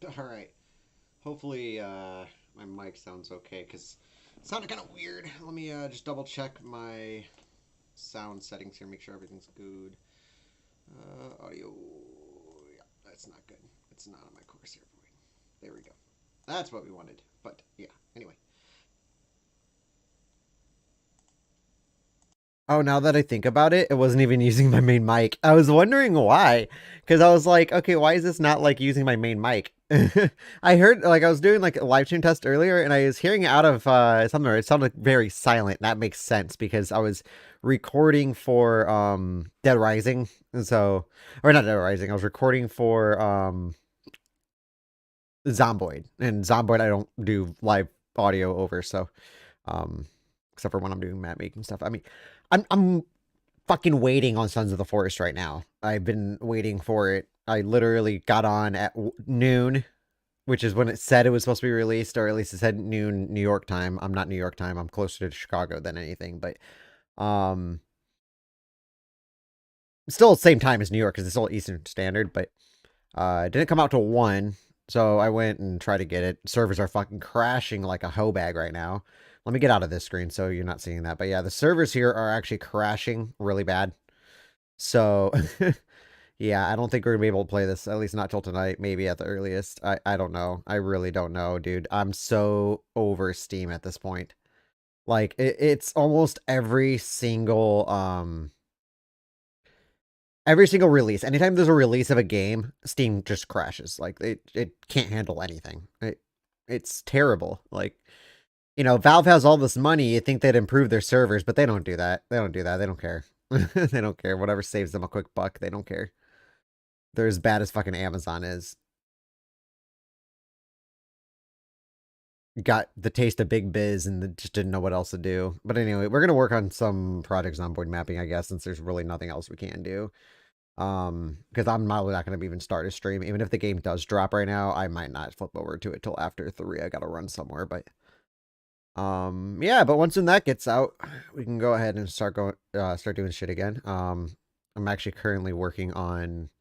All right. Hopefully, my mic sounds okay because it sounded kind of weird. Let me just double check my sound settings here, make sure everything's good. Audio. Yeah, that's not good. It's not on my Corsair. There we go. That's what we wanted. But yeah, anyway. Oh, now that I think about it, it wasn't even using my main mic. I was wondering why. Because I was like, okay, why is this not like using my main mic? I heard like I was doing like a live stream test earlier and I was hearing it out of somewhere. It sounded very silent. That makes sense because I was recording for Dead Rising. And so or not Dead Rising, I was recording for Zomboid. And Zomboid I don't do live audio over, so um except for when I'm doing map making stuff. I mean, I'm fucking waiting on Sons of the Forest right now. I've been waiting for it. I literally got on at noon, which is when it said it was supposed to be released, or at least it said noon New York time. I'm not New York time. I'm closer to Chicago than anything, but um, still the same time as New York because it's still Eastern Standard. But it didn't come out till 1, so I went and tried to get it. Servers are fucking crashing like a hoe bag right now. Let me get out of this screen so you're not seeing that. But yeah, the servers here are actually crashing really bad. So, yeah, I don't think we're gonna be able to play this, at least not till tonight, maybe at the earliest. I don't know. I really don't know, dude. I'm so over Steam at this point. Like it's almost every single release. Anytime there's a release of a game, Steam just crashes. Like it can't handle anything. It's terrible. Like, Valve has all this money. You think they'd improve their servers, but they don't do that. They don't do that. They don't care. They don't care. Whatever saves them a quick buck, they don't care. They're as bad as fucking Amazon is. Got the taste of big biz and just didn't know what else to do. But anyway, we're gonna work on some projects on board mapping, I guess, since there's really nothing else we can do. Because I'm probably not gonna even start a stream. Even if the game does drop right now, I might not flip over to it till after 3. I gotta run somewhere, but yeah, but once when that gets out, we can go ahead and start doing shit again. I'm actually currently working on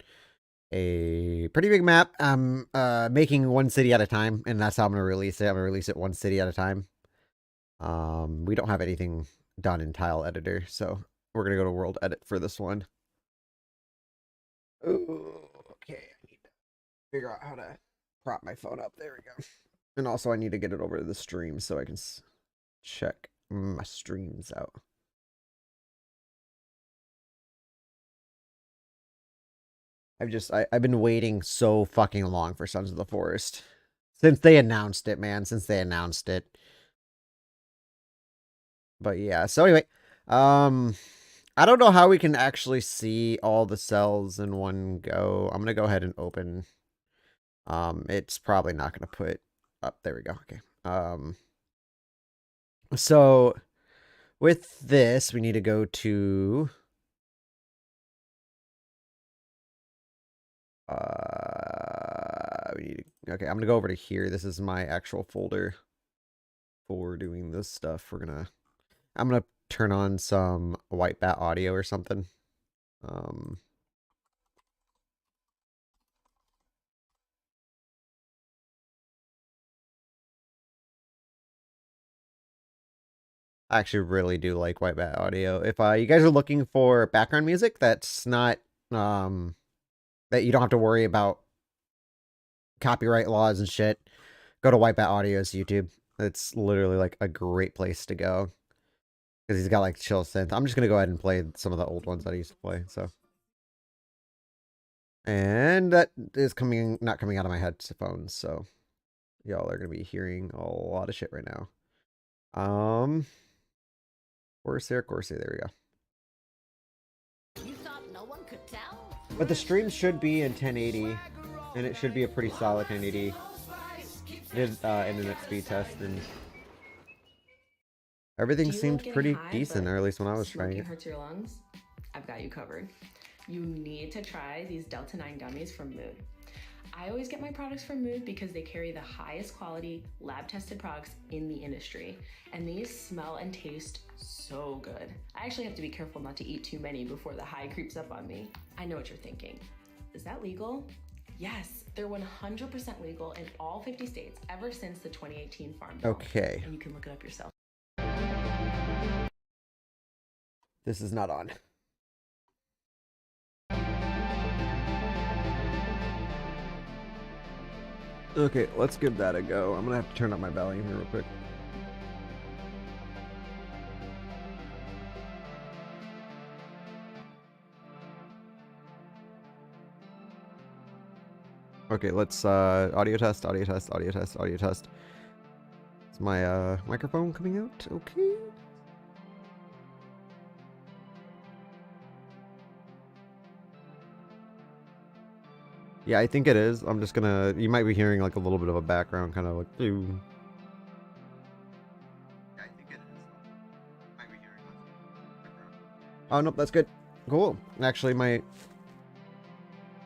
a pretty big map. I'm making one city at a time, and that's how I'm gonna release it. I'm gonna release it one city at a time. We don't have anything done in tile editor, so we're gonna go to world edit for this one. Ooh, okay, I need to figure out how to prop my phone up. There we go. And also I need to get it over to the stream so I can check my streams out. I've been waiting so fucking long for Sons of the Forest. Since they announced it, man. Since they announced it. But yeah, so anyway, I don't know how we can actually see all the cells in one go. I'm gonna go ahead and open. It's probably not gonna put up. There we go. Okay. So with this, we need to go to okay, I'm gonna go over to here. This is my actual folder for doing this stuff. I'm gonna turn on some white bat audio or something. I actually really do like white bat audio. If you guys are looking for background music that's not that you don't have to worry about copyright laws and shit, go to White Bat Audio's YouTube. It's literally like a great place to go because he's got like chill synth. I'm just gonna go ahead and play some of the old ones that I used to play. So, and that is not coming out of my headphones. So, y'all are gonna be hearing a lot of shit right now. Corsair. There we go. You thought no one could tell? But the stream should be in 1080, and it should be a pretty solid 1080. I did internet speed test, and everything seemed pretty decent, or at least when I was trying it. Hurts your lungs? I've got you covered. You need to try these Delta 9 gummies from Mood. I always get my products from Mood because they carry the highest quality, lab-tested products in the industry. And these smell and taste so good. I actually have to be careful not to eat too many before the high creeps up on me. I know what you're thinking. Is that legal? Yes, they're 100% legal in all 50 states ever since the 2018 Farm Bill. Okay. And you can look it up yourself. This is not on. Okay, let's give that a go. I'm gonna have to turn up my volume here real quick. Okay, let's audio test, audio test, audio test, audio test. Is my microphone coming out? Okay. Yeah, I think it is. I'm just gonna... You might be hearing like a little bit of a background, kind of like... Ew. Yeah, I think it is. Might be hearing oh, nope, that's good. Cool. Actually, my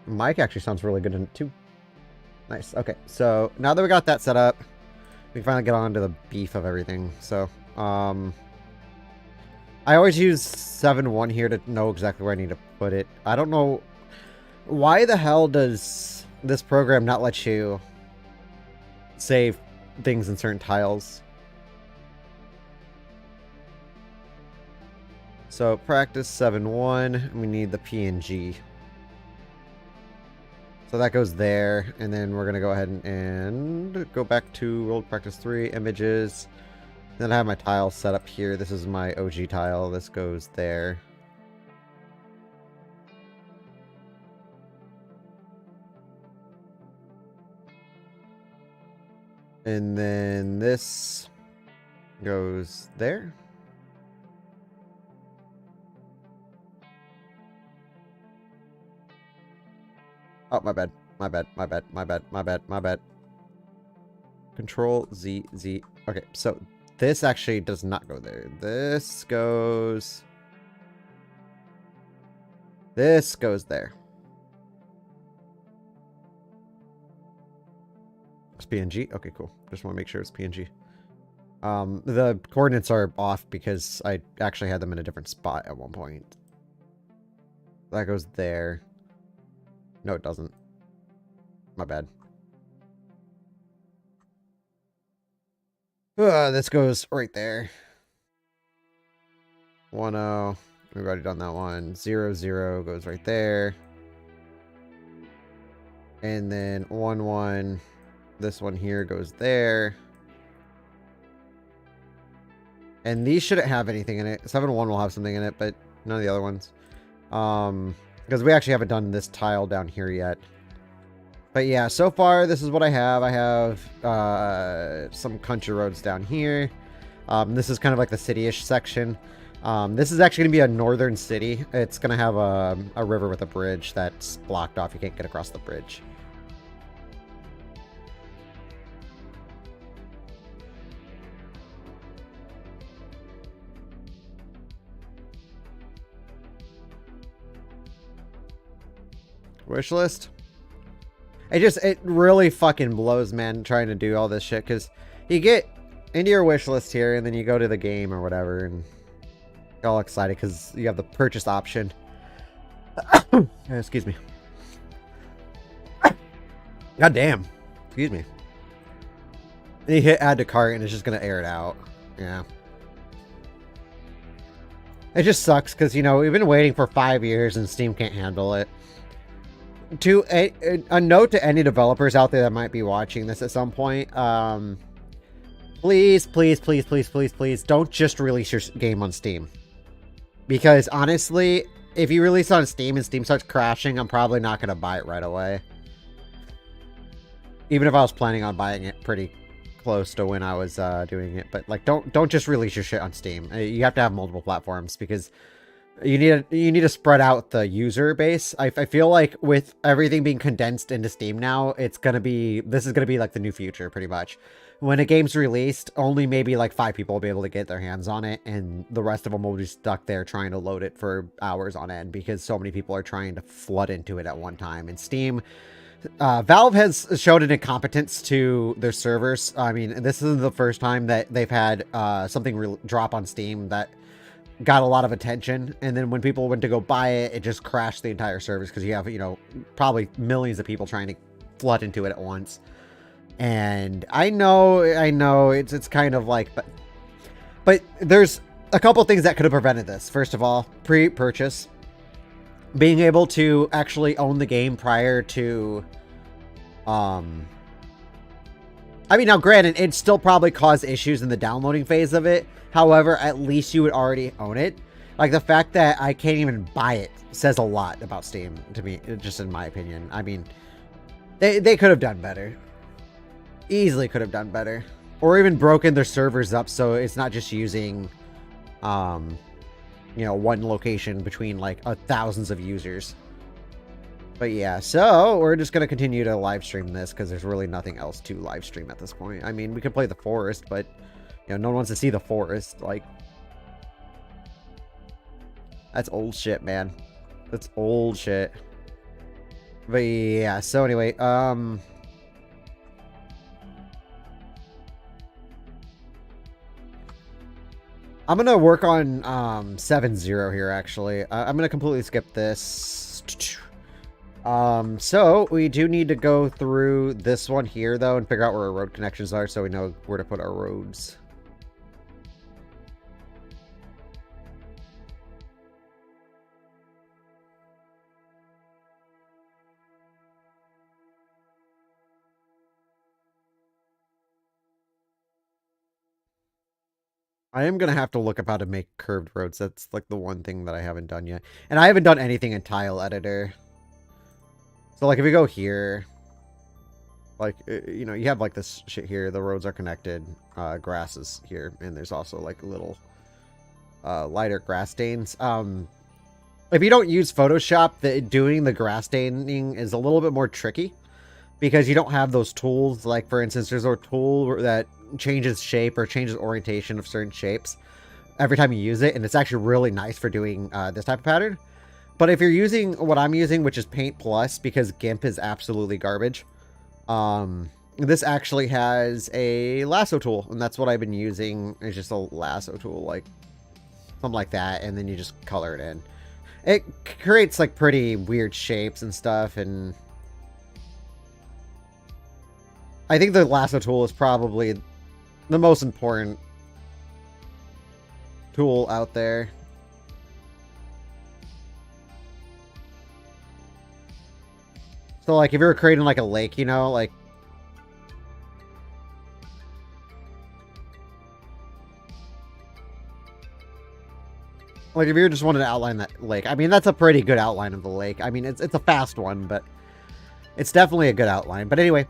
mic actually sounds really good in it, too. Nice. Okay, so now that we got that set up, we can finally get on to the beef of everything. So, I always use 7.1 here to know exactly where I need to put it. I don't know... Why the hell does this program not let you save things in certain tiles? So practice 7.1, we need the PNG. So that goes there, and then we're gonna go ahead and go back to World Practice 3, images. Then I have my tile set up here. This is my OG tile. This goes there. And then this goes there. Oh, my bad. My bad. My bad. My bad. My bad. My bad. Control Z, Z. Okay, so this actually does not go there. This goes... This goes there. It's PNG? Okay, cool. Just want to make sure it's PNG. The coordinates are off because I actually had them in a different spot at one point. That goes there. No, it doesn't. My bad. This goes right there. 1-0. We've already done that one. 0-0 goes right there. And then 1-1. This one here goes there. And these shouldn't have anything in it. 7-1 will have something in it, but none of the other ones. Because we actually haven't done this tile down here yet. But yeah, so far, this is what I have. I have some country roads down here. This is kind of like the city-ish section. This is actually going to be a northern city. It's going to have a river with a bridge that's blocked off. You can't get across the bridge. Wish list? It really fucking blows, man, trying to do all this shit, because you get into your wish list here, and then you go to the game or whatever, and you're all excited because you have the purchase option. Excuse me. God damn. Excuse me. And you hit add to cart, and it's just going to air it out. Yeah. It just sucks, because, you know, we've been waiting for 5 years, and Steam can't handle it. To a note to any developers out there that might be watching this at some point, please, please, please, please, please, please, don't just release your game on Steam. Because honestly, if you release it on Steam and Steam starts crashing, I'm probably not going to buy it right away. Even if I was planning on buying it pretty close to when I was doing it. But like, don't just release your shit on Steam. You have to have multiple platforms because you need to spread out the user base. I feel like with everything being condensed into Steam now, this is gonna be like the new future pretty much. When a game's released, only maybe like 5 people will be able to get their hands on it, and the rest of them will be stuck there trying to load it for hours on end because so many people are trying to flood into it at one time. And Steam, Valve has showed an incompetence to their servers. I mean, this isn't the first time that they've had something drop on Steam that got a lot of attention, and then when people went to go buy it, it just crashed the entire service because you have, you know, probably millions of people trying to flood into it at once. And I know, it's kind of like, but there's a couple things that could have prevented this. First of all, pre-purchase, being able to actually own the game prior to, I mean, now granted, it still probably caused issues in the downloading phase of it. However, at least you would already own it. Like, the fact that I can't even buy it says a lot about Steam to me, just in my opinion. I mean, they could have done better. Easily could have done better. Or even broken their servers up so it's not just using, you know, one location between, like, thousands of users. But yeah, so we're just going to continue to live stream this because there's really nothing else to live stream at this point. I mean, we could play the forest, but, you know, no one wants to see the forest. Like, that's old shit, man. That's old shit. But yeah, so anyway, I'm going to work on 7-0 here, actually. I'm going to completely skip this. So we do need to go through this one here, though, and figure out where our road connections are so we know where to put our roads. I am going to have to look up how to make curved roads. That's like the one thing that I haven't done yet. And I haven't done anything in Tile Editor. So, like, if we go here, like, you know, you have, like, this shit here. The roads are connected. Grass is here. And there's also, like, little lighter grass stains. If you don't use Photoshop, doing the grass staining is a little bit more tricky. Because you don't have those tools. Like, for instance, there's a tool that changes shape or changes orientation of certain shapes every time you use it, and it's actually really nice for doing this type of pattern. But if you're using what I'm using, which is Paint Plus, because GIMP is absolutely garbage, this actually has a lasso tool, and that's what I've been using. It's just a lasso tool, like something like that, and then you just color it in. It creates like pretty weird shapes and stuff, and I think the lasso tool is probably the most important tool out there. So, like, if you're creating, like, a lake, you know, like... Like, if you just wanted to outline that lake, I mean, that's a pretty good outline of the lake. I mean, it's a fast one, but it's definitely a good outline. But anyway,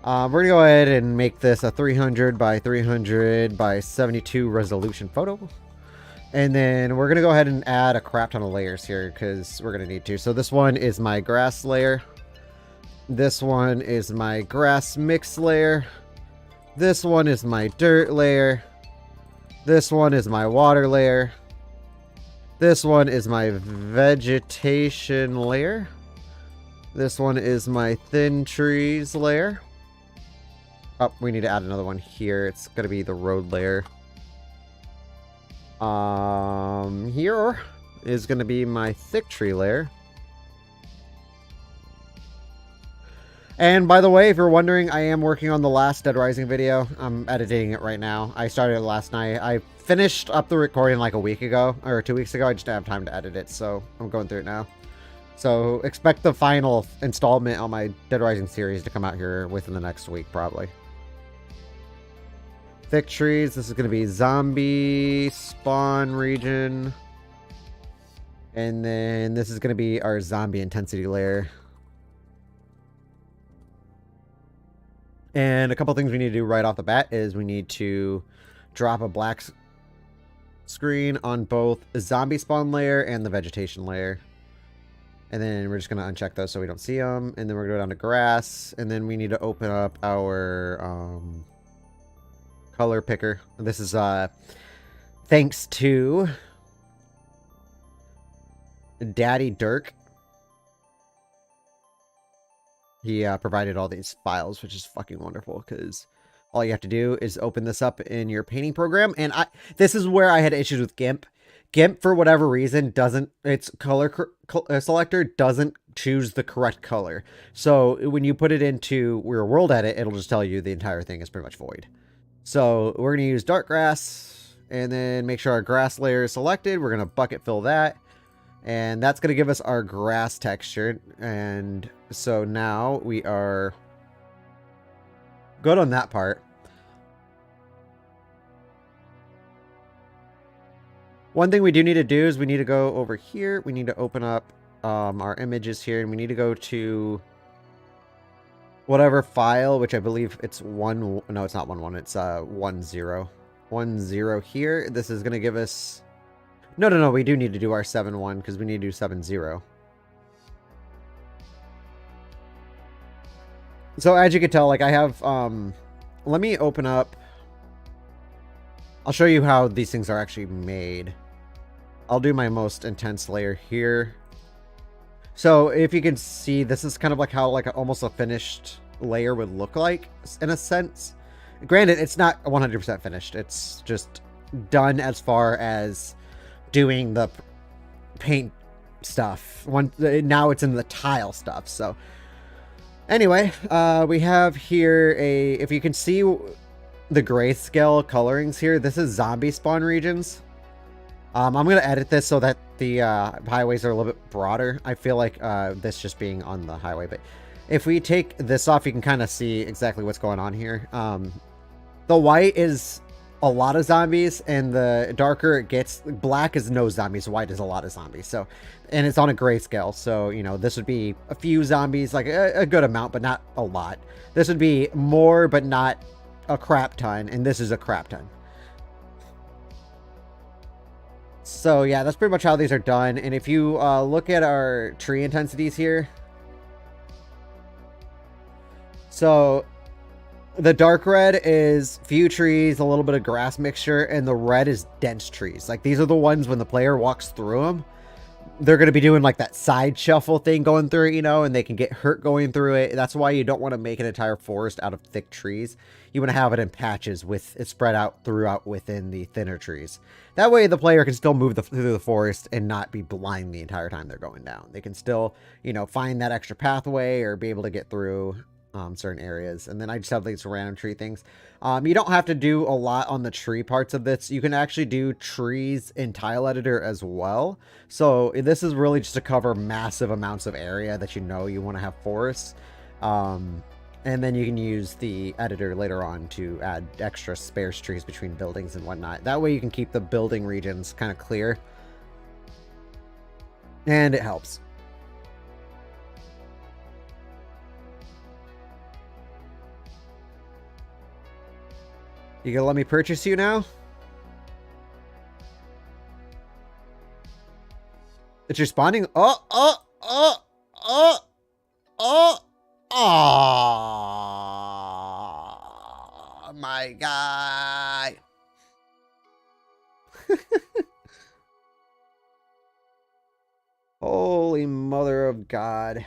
we're going to go ahead and make this a 300 by 300 by 72 resolution photo. And then we're going to go ahead and add a crap ton of layers here because we're going to need to. So this one is my grass layer. This one is my grass mix layer. This one is my dirt layer. This one is my water layer. This one is my vegetation layer. This one is my thin trees layer. Oh, we need to add another one here. It's going to be the road layer. Here is going to be my thick tree layer. And by the way, if you're wondering, I am working on the last Dead Rising video. I'm editing it right now. I started it last night. I finished up the recording like a week ago, or 2 weeks ago. I just didn't have time to edit it, so I'm going through it now. So expect the final installment on my Dead Rising series to come out here within the next week, probably. Thick trees. This is going to be zombie spawn region. And then this is going to be our zombie intensity layer. And a couple things we need to do right off the bat is we need to drop a black screen on both the zombie spawn layer and the vegetation layer. And then we're just going to uncheck those so we don't see them. And then we're going to go down to grass. And then we need to open up our color picker. This is thanks to Daddy Dirk. He provided all these files, which is fucking wonderful because all you have to do is open this up in your painting program. And this is where I had issues with GIMP. GIMP, for whatever reason, doesn't, its color selector doesn't choose the correct color. So when you put it into your world edit, it'll just tell you the entire thing is pretty much void. So we're going to use dark grass and then make sure our grass layer is selected. We're going to bucket fill that. And that's going to give us our grass texture. And so now we are good on that part. One thing we do need to do is we need to go over here. We need to open up our images here, and we need to go to whatever file, which I believe it's one. No, it's not 1.1. It's 1.0. 1.0 here. This is going to give us... No. We do need to do our 7.1 because we need to do 7.0. So as you can tell, like I have... let me open up... I'll show you how these things are actually made. I'll do my most intense layer here. So if you can see, this is kind of like how like almost a finished layer would look like in a sense. Granted, it's not 100% finished. It's just done as far as doing the paint stuff. Now it's in the tile stuff. So anyway, we have here if you can see the grayscale colorings here, this is zombie spawn regions. I'm going to edit this so that the highways are a little bit broader. I feel like this just being on the highway. But if we take this off, you can kind of see exactly what's going on here. The white is a lot of zombies, and the darker it gets, black is no zombies, white is a lot of zombies. So, and it's on a grayscale. So, you know, this would be a few zombies, like a good amount, but not a lot. This would be more, but not a crap ton. And this is a crap ton. So yeah, that's pretty much how these are done. And if you look at our tree intensities here, so the dark red is few trees, a little bit of grass mixture, and the red is dense trees. Like these are the ones when the player walks through them, they're going to be doing like that side shuffle thing going through it, you know, and they can get hurt going through it. That's why you don't want to make an entire forest out of thick trees. You want to have it in patches with it spread out throughout within the thinner trees. That way the player can still move through the forest and not be blind the entire time they're going down. They can still, you know, find that extra pathway or be able to get through certain areas. And then I just have these random tree things. You don't have to do a lot on the tree parts of this. You can actually do trees in tile editor as well. So this is really just to cover massive amounts of area that you know you want to have forests. And then you can use the editor later on to add extra sparse trees between buildings and whatnot. That way you can keep the building regions kind of clear. And it helps. You gonna let me purchase you now? It's responding. Oh, my God. Holy mother of God.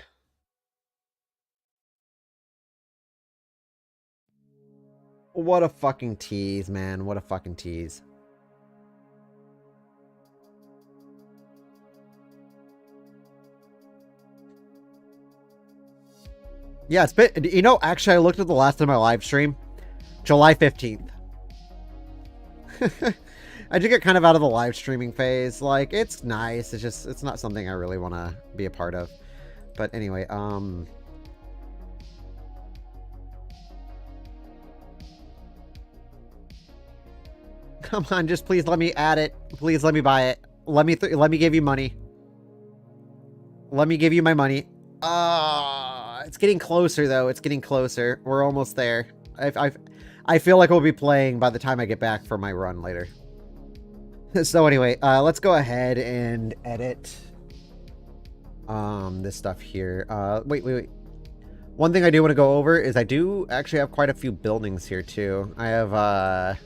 What a fucking tease, man. What a fucking tease. Yeah, it's been, you know, actually I looked at the last time I live stream, July 15th. I did get kind of out of the live streaming phase. Like, it's nice. It's just, it's not something I really want to be a part of. But anyway, Come on, just please let me add it. Please let me buy it. Let me give you money. Let me give you my money. It's getting closer though. It's getting closer. We're almost there. I feel like we'll be playing by the time I get back for my run later. So anyway, let's go ahead and edit this stuff here. Wait. One thing I do want to go over is I do actually have quite a few buildings here too. I have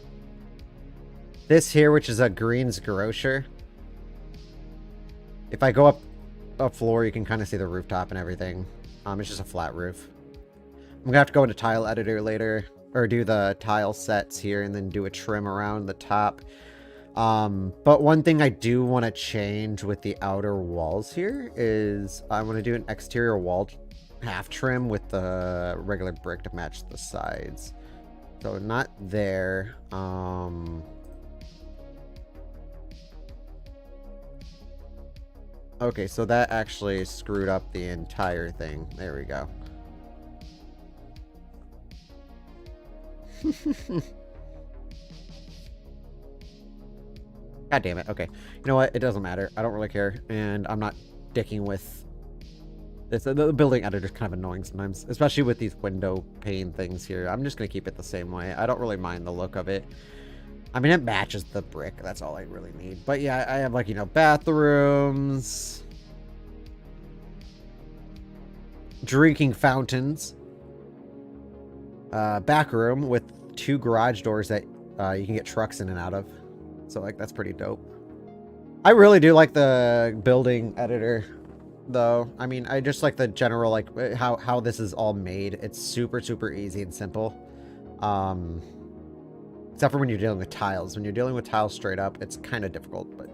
this here, which is a Green's Grocer. If I go up a floor, you can kind of see the rooftop and everything. It's just a flat roof. I'm gonna have to go into tile editor later, or do the tile sets here and then do a trim around the top. But one thing I do want to change with the outer walls here is I want to do an exterior wall half trim with the regular brick to match the sides. So not there. Okay, so that actually screwed up the entire thing. There we go. God damn it. Okay. You know what? It doesn't matter. I don't really care. And I'm not dicking with this. The building editor is kind of annoying sometimes, especially with these window pane things here. I'm just going to keep it the same way. I don't really mind the look of it. I mean, it matches the brick. That's all I really need. But yeah, I have, like, you know, bathrooms, drinking fountains, back room with 2 garage doors that you can get trucks in and out of. So, like, that's pretty dope. I really do like the building editor, though. I mean, I just like the general, like, how this is all made. It's super, super easy and simple. Except for when you're dealing with tiles. When you're dealing with tiles straight up, it's kind of difficult, but...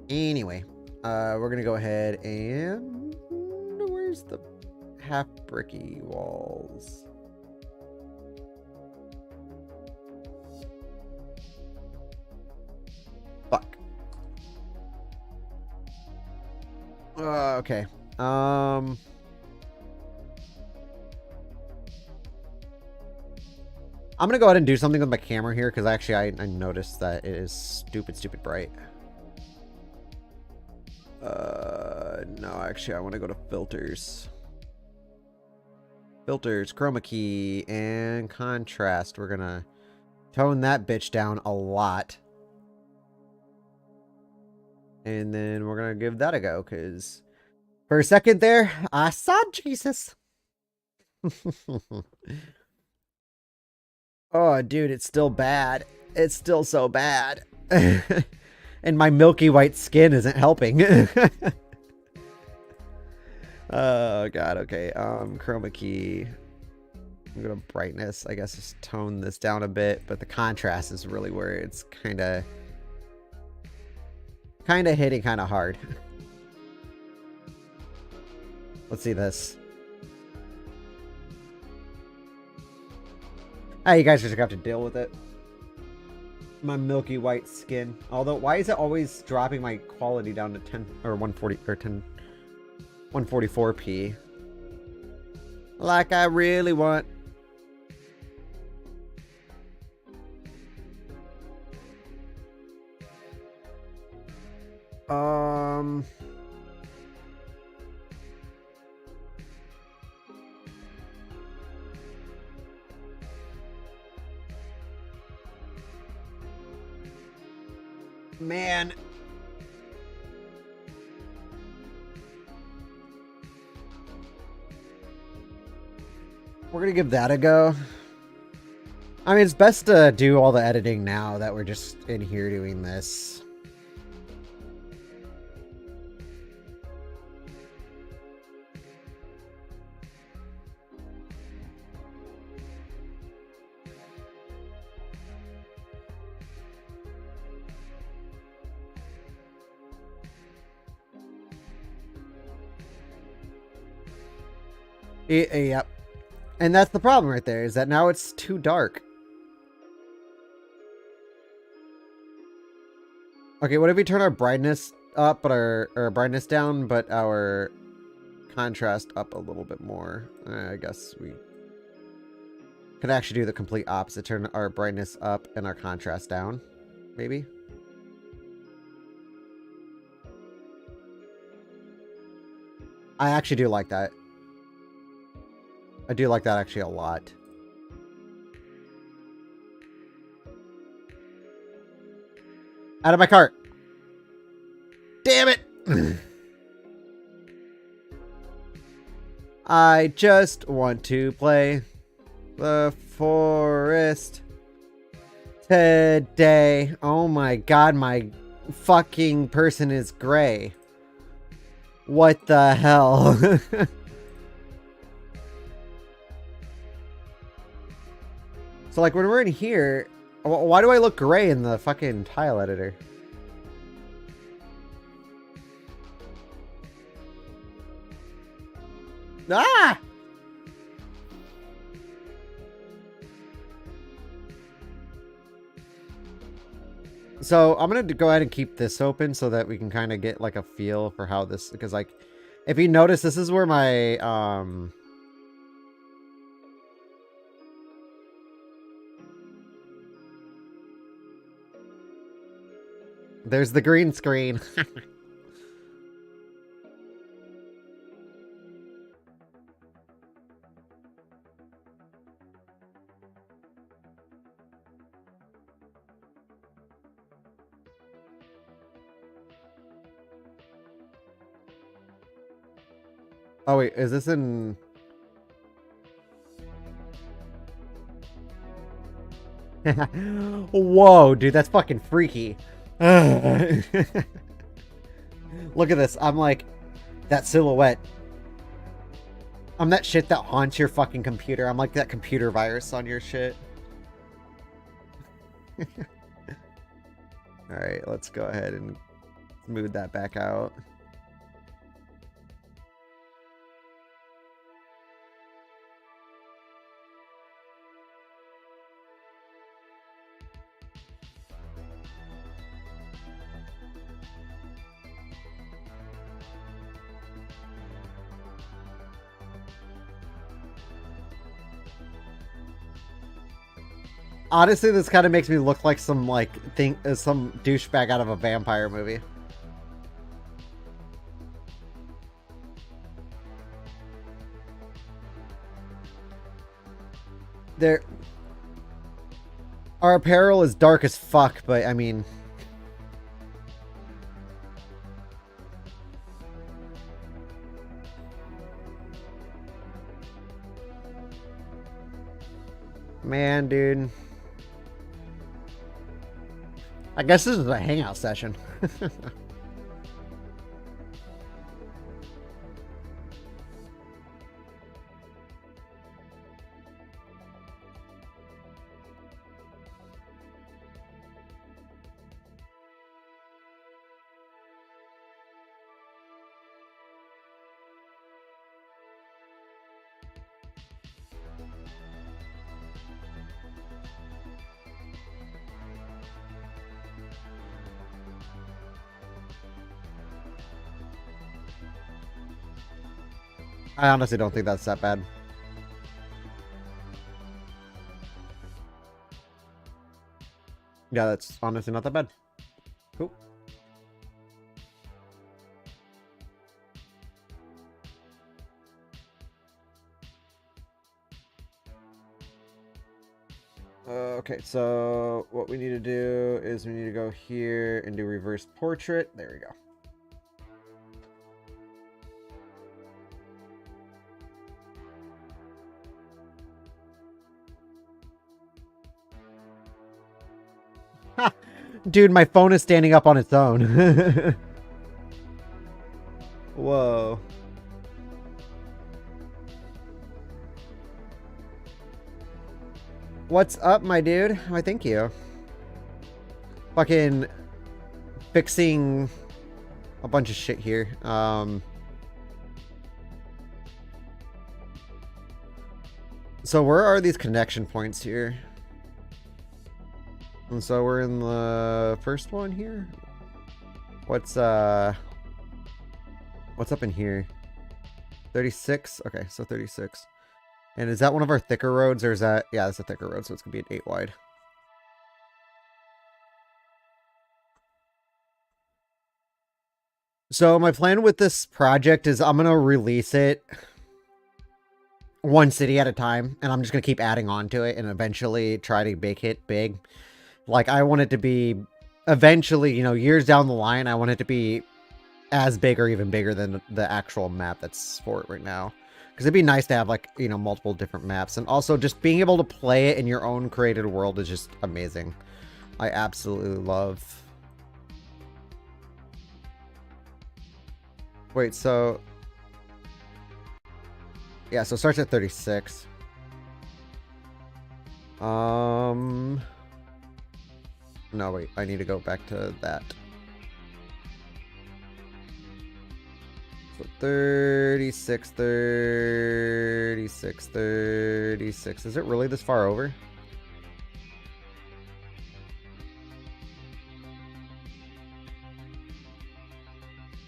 Anyway, we're going to go ahead and... Where's the half bricky walls? Fuck. Okay. I'm gonna go ahead and do something with my camera here, because actually I noticed that it is stupid bright. No, actually I want to go to filters. Filters, chroma key, and contrast. We're gonna tone that bitch down a lot. And then we're gonna give that a go, because for a second there, I saw Jesus. Oh, dude, it's still bad. It's still so bad. And my milky white skin isn't helping. Oh, God, okay. Chroma key. I'm gonna brightness. I guess just tone this down a bit, but the contrast is really where it's kind of hitting kind of hard. Let's see this. Ah, you guys just have to deal with it. My milky white skin. Although, why is it always dropping my quality down to 10 or 140 or 144p? Like I really want. Man. We're gonna give that a go. I mean, it's best to do all the editing now that we're just in here doing this. Yep. And that's the problem right there, is that now it's too dark. Okay, what if we turn our brightness up, but our brightness down, but our contrast up a little bit more? I guess we could actually do the complete opposite. Turn our brightness up and our contrast down, maybe? I actually do like that. I do like that actually a lot. Out of my cart. Damn it. I just want to play the forest today. Oh my God, my fucking person is gray. What the hell? So, like, when we're in here, Why do I look gray in the fucking tile editor? Ah! So I'm gonna go ahead and keep this open so that we can kind of get like a feel for how this, because like, if you notice, this is where my there's the green screen. Oh wait, is this in? Whoa, dude, that's fucking freaky. Look at this. I'm like that silhouette. I'm that shit that haunts your fucking computer. I'm like that computer virus on your shit. Alright, let's go ahead and smooth that back out. Honestly, this kind of makes me look like some some douchebag out of a vampire movie. There, our apparel is dark as fuck, but I mean, man, dude. I guess this is a hangout session. I honestly don't think that's that bad. Yeah, that's honestly not that bad. Cool. Okay, so what we need to do is we need to go here and do reverse portrait. There we go. Dude, my phone is standing up on its own. Whoa. What's up, my dude? Why, thank you. Fucking fixing a bunch of shit here. So where are these connection points here? And so we're in the first one here. What's up in here? 36. Okay, so 36. And is that one of our thicker roads, or is that, yeah, that's a thicker road, so it's gonna be an 8 wide. So my plan with this project is I'm gonna release it one city at a time, and I'm just gonna keep adding on to it and eventually try to make it big. Like, I want it to be eventually, you know, years down the line, I want it to be as big or even bigger than the actual map that's for it right now. Because it'd be nice to have, like, you know, multiple different maps. And also, just being able to play it in your own created world is just amazing. I absolutely love. Wait, so... yeah, so it starts at 36. No, wait. I need to go back to that. So 36, 36, 36. Is it really this far over?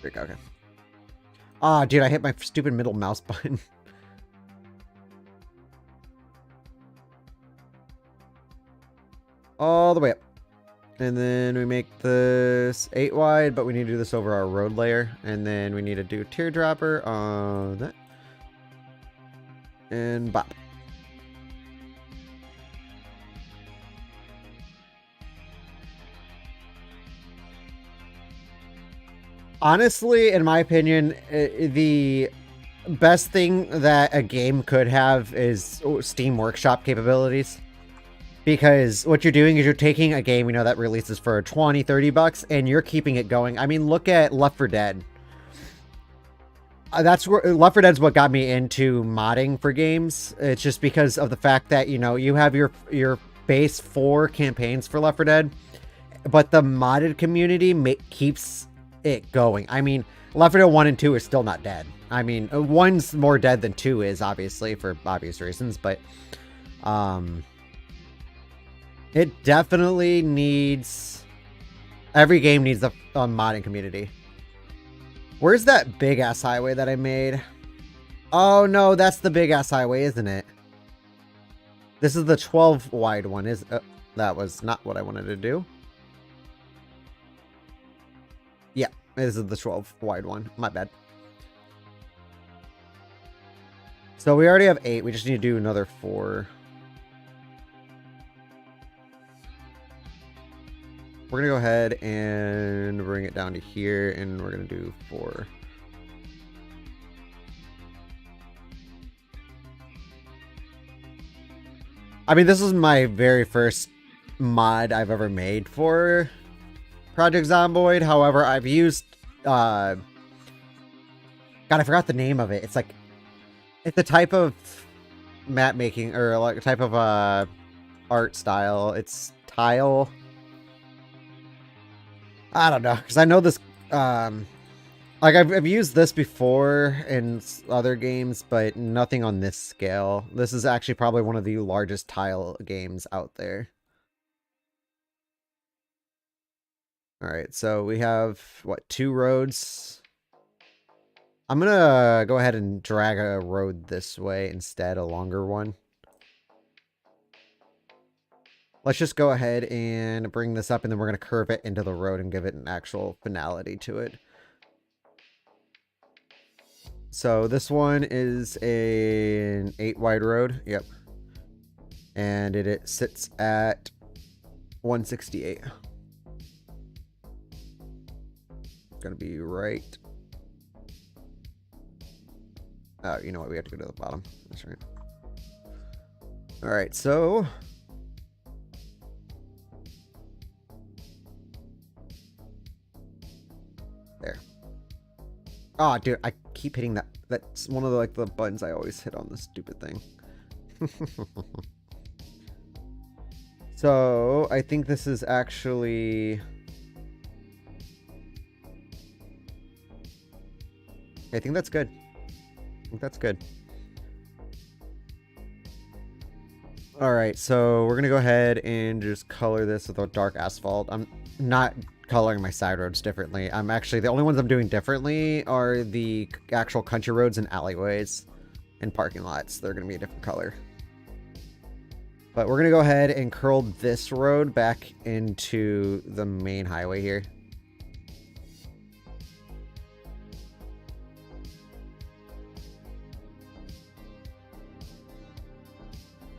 Okay. Ah, dude, I hit my stupid middle mouse button. All the way up. And then we make this 8 wide, but we need to do this over our road layer. And then we need to do teardropper on that. And bop. Honestly, in my opinion, the best thing that a game could have is Steam Workshop capabilities. Because what you're doing is you're taking a game, you know, that releases for 20, 30 bucks, and you're keeping it going. I mean, look at Left 4 Dead. That's where Left 4 Dead's what got me into modding for games. It's just because of the fact that, you know, you have your base 4 campaigns for Left 4 Dead, but the modded community keeps it going. I mean, Left 4 Dead 1 and 2 are still not dead. I mean, 1's more dead than 2 is, obviously, for obvious reasons, but it definitely needs... Every game needs a modding community. Where's that big-ass highway that I made? Oh, no, that's the big-ass highway, isn't it? This is the 12-wide one. That was not what I wanted to do. Yeah, this is the 12-wide one. My bad. So we already have 8. We just need to do another 4. We're going to go ahead and bring it down to here, and we're going to do 4. I mean, this is my very first mod I've ever made for Project Zomboid. However, I've used... God, I forgot the name of it. It's like... It's a type of map making, or like a type of art style. It's tile... I don't know, because I know this, like, I've used this before in other games, but nothing on this scale. This is actually probably one of the largest tile games out there. Alright, so we have, what, 2 roads? I'm gonna go ahead and drag a road this way instead, a longer one. Let's just go ahead and bring this up, and then we're going to curve it into the road and give it an actual finality to it. So this one is an 8 wide road. Yep. And it sits at 168. It's going to be right. Oh, you know what? We have to go to the bottom. That's right. All right, so... There. Oh, dude, I keep hitting that. That's one of the, like, the buttons I always hit on this stupid thing. So, I think this is actually... I think that's good. I think that's good. Alright, so we're going to go ahead and just color this with a dark asphalt. I'm not coloring my side roads differently. I'm actually, the only ones I'm doing differently are the actual country roads and alleyways and parking lots. They're going to be a different color. But we're going to go ahead and curl this road back into the main highway here.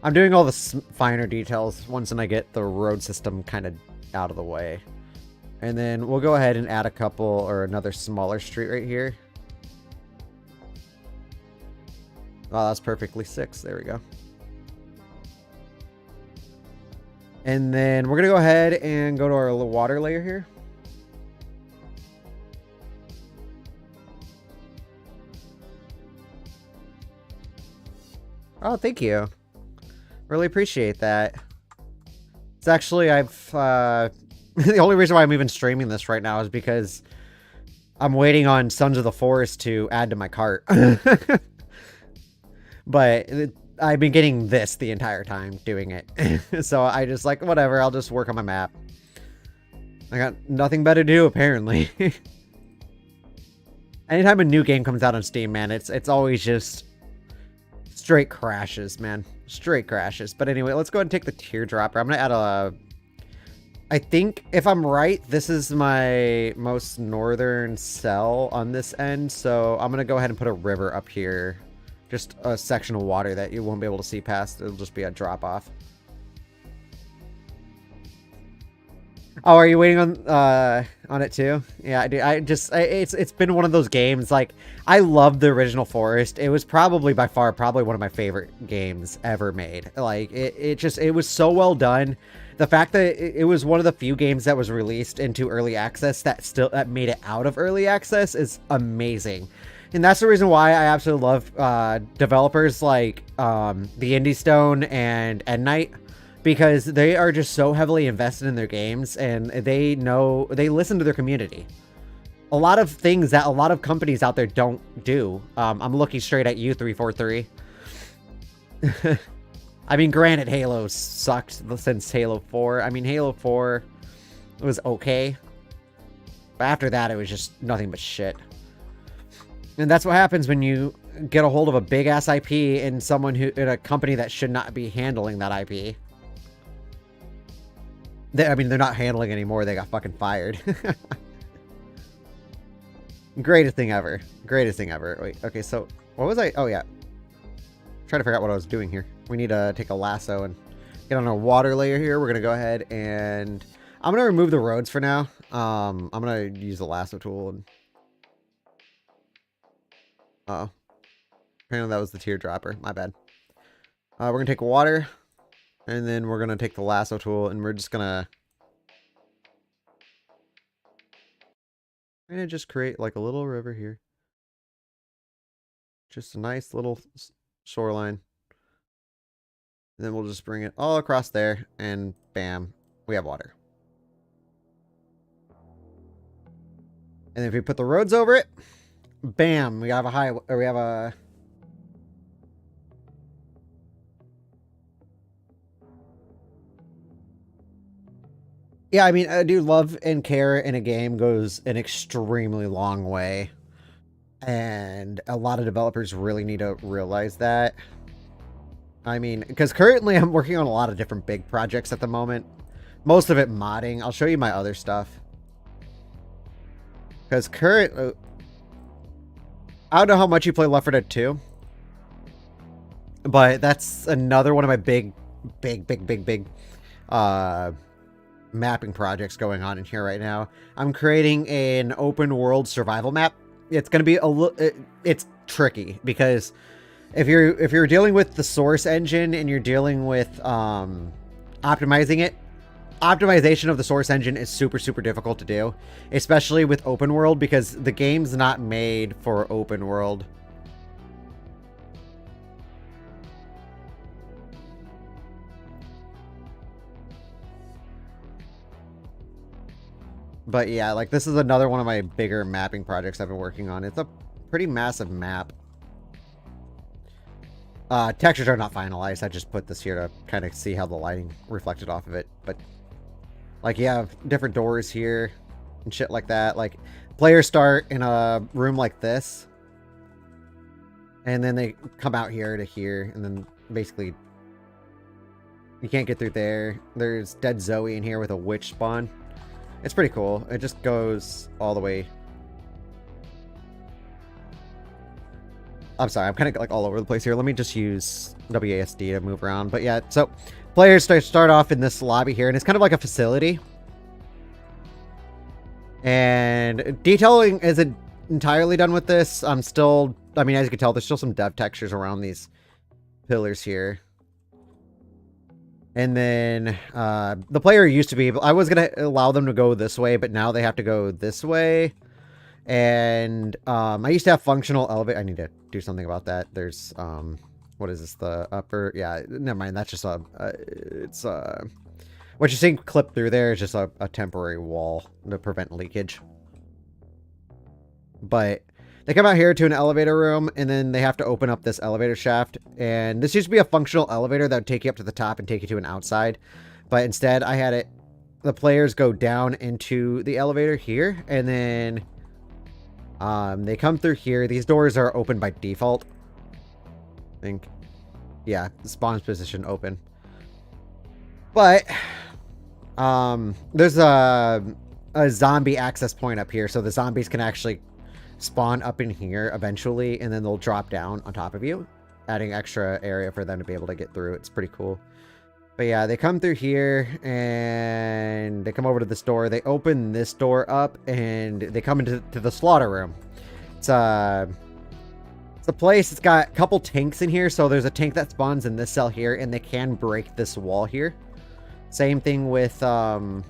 I'm doing all the finer details once I get the road system kind of out of the way. And then we'll go ahead and add a couple or another smaller street right here. Oh, that's perfectly 6. There we go. And then we're going to go ahead and go to our little water layer here. Oh, thank you. Really appreciate that. It's actually, I've The only reason why I'm even streaming this right now is because I'm waiting on Sons of the Forest to add to my cart. But I've been getting this the entire time doing it. So I just like, whatever, I'll just work on my map. I got nothing better to do, apparently. Anytime a new game comes out on Steam, man, it's always just straight crashes, man. Straight crashes. But anyway, let's go ahead and take the teardropper. I'm going to add a... I think, if I'm right, this is my most northern cell on this end. So I'm going to go ahead and put a river up here. Just a section of water that you won't be able to see past. It'll just be a drop-off. Oh, are you waiting on it too? Yeah, dude, it's been one of those games. Like, I love the original Forest. It was probably by far one of my favorite games ever made. Like, it was so well done. The fact that it was one of the few games that was released into early access that made it out of early access is amazing. And that's the reason why I absolutely love developers like the Indie Stone and Endnight, because they are just so heavily invested in their games and they listen to their community. A lot of things that a lot of companies out there don't do. I'm looking straight at you, 343. I mean, granted, Halo sucked since Halo 4. I mean, Halo 4 was okay. But after that, it was just nothing but shit. And that's what happens when you get a hold of a big-ass IP and in a company that should not be handling that IP. I mean, they're not handling anymore. They got fucking fired. Greatest thing ever. Greatest thing ever. Wait, okay, so what was I? Oh, yeah. Trying to figure out what I was doing here. We need to take a lasso and get on our water layer here. We're going to go ahead and I'm going to remove the roads for now. I'm going to use the lasso tool. And... Uh-oh. Apparently that was the teardropper. My bad. We're going to take water. And then we're going to take the lasso tool and we're just going to... I'm going to just create like a little river here. Just a nice little shoreline. And then we'll just bring it all across there and bam, we have water. And if we put the roads over it, bam, we have a Yeah, I mean, I do love and care in a game goes an extremely long way. And a lot of developers really need to realize that. I mean, because currently I'm working on a lot of different big projects at the moment. Most of it modding. I'll show you my other stuff. Because I don't know how much you play Left 4 Dead 2. But that's another one of my big mapping projects going on in here right now. I'm creating an open world survival map. It's going to be it's tricky because if you're dealing with the source engine and you're dealing with optimizing it, optimization of the source engine is super difficult to do, especially with open world because the game's not made for open world. But yeah, like this is another one of my bigger mapping projects I've been working on. It's a pretty massive map. Textures are not finalized. I just put this here to kind of see how the lighting reflected off of it. But like you have different doors here and shit like that. Like players start in a room like this. And then they come out here to here. And then basically you can't get through there. There's dead Zoe in here with a witch spawn. It's pretty cool. It just goes all the way. I'm sorry, I'm kind of like all over the place here. Let me just use WASD to move around. But yeah, so players start off in this lobby here, and it's kind of like a facility. And detailing isn't entirely done with this. I mean, as you can tell, there's still some dev textures around these pillars here. And then the player used to be able... I was going to allow them to go this way, but now they have to go this way. And I used to have functional elevate. I need to do something about that. There's... what is this? The upper... Yeah, never mind. That's just a... What you're seeing clip through there is just a temporary wall to prevent leakage. But they come out here to an elevator room, and then they have to open up this elevator shaft. And this used to be a functional elevator that would take you up to the top and take you to an outside. But instead, I had the players go down into the elevator here, and then they come through here. These doors are open by default. I think. Yeah, the spawn position open. But there's a zombie access point up here, so the zombies can actually spawn up in here eventually, and then they'll drop down on top of you, adding extra area for them to be able to get through. It's pretty cool. But yeah, they come through here, and they come over to this door. They open this door up, and they come into the slaughter room. It's a place. It's got a couple tanks in here, so there's a tank that spawns in this cell here, and they can break this wall here. Same thing with the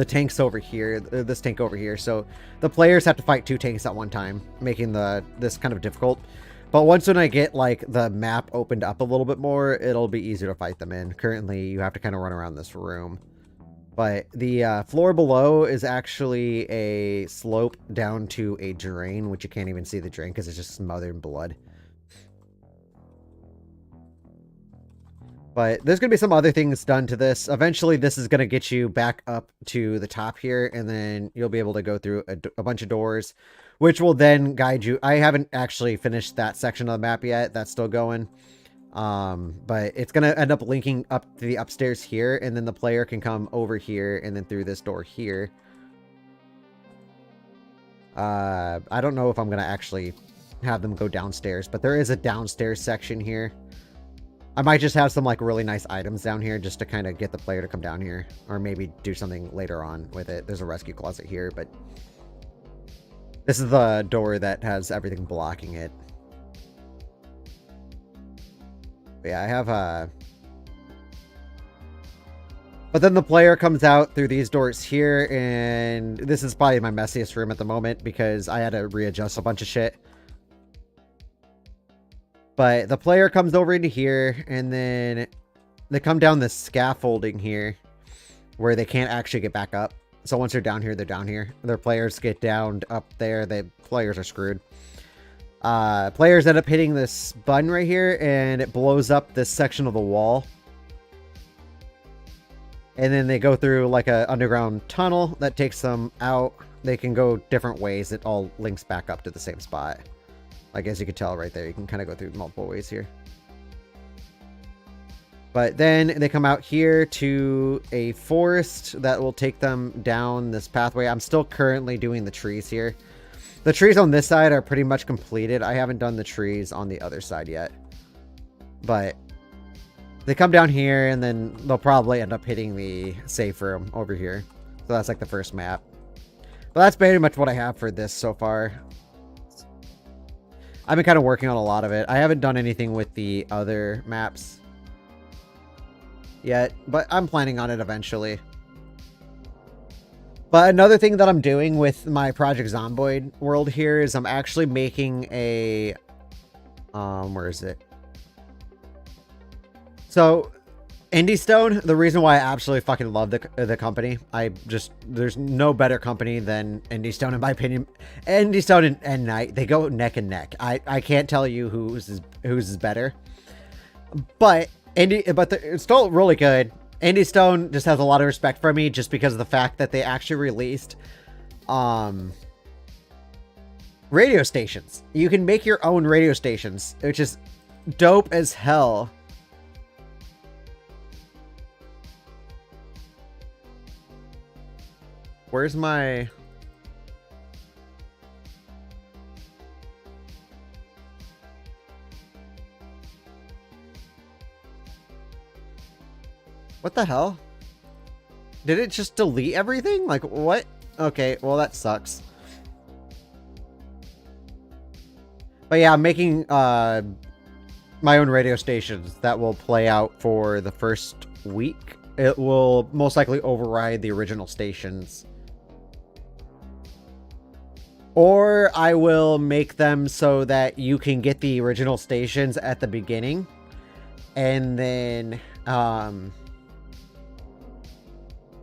tanks over here, this tank over here. So the players have to fight 2 tanks at one time, making this kind of difficult. But once when I get like the map opened up a little bit more, it'll be easier to fight them in. Currently, you have to kind of run around this room. But the floor below is actually a slope down to a drain, which you can't even see the drain because it's just smothered in blood. But there's going to be some other things done to this. Eventually, this is going to get you back up to the top here, and then you'll be able to go through a bunch of doors, which will then guide you. I haven't actually finished that section of the map yet. That's still going. But it's going to end up linking up to the upstairs here, and then the player can come over here and then through this door here. I don't know if I'm going to actually have them go downstairs, but there is a downstairs section here. I might just have some like really nice items down here just to kind of get the player to come down here, or maybe do something later on with it. There's a rescue closet here, but this is the door that has everything blocking it. But yeah, I have but then the player comes out through these doors here, and this is probably my messiest room at the moment because I had to readjust a bunch of shit. But the player comes over into here, and then they come down this scaffolding here where they can't actually get back up. So once they're down here, they're down here. Their players get down up there. The players are screwed. Players end up hitting this button right here, and it blows up this section of the wall. And then they go through like a underground tunnel that takes them out. They can go different ways. It all links back up to the same spot. Like, as you can tell right there, you can kind of go through multiple ways here. But then they come out here to a forest that will take them down this pathway. I'm still currently doing the trees here. The trees on this side are pretty much completed. I haven't done the trees on the other side yet. But they come down here, and then they'll probably end up hitting the safe room over here. So that's like the first map. But that's pretty much what I have for this so far. I've been kind of working on a lot of it. I haven't done anything with the other maps yet, but I'm planning on it eventually. But another thing that I'm doing with my Project Zomboid world here is I'm actually making a... where is it? So, Indie Stone, the reason why I absolutely fucking love the company, there's no better company than Indie Stone in my opinion. Indie Stone and Knight, they go neck and neck. I can't tell you whose is better, but it's still really good. Indie Stone just has a lot of respect for me just because of the fact that they actually released radio stations. You can make your own radio stations, which is dope as hell. Where's my... What the hell? Did it just delete everything? Like, what? Okay, well, that sucks. But yeah, I'm making my own radio stations that will play out for the first week. It will most likely override the original stations. Or I will make them so that you can get the original stations at the beginning. And then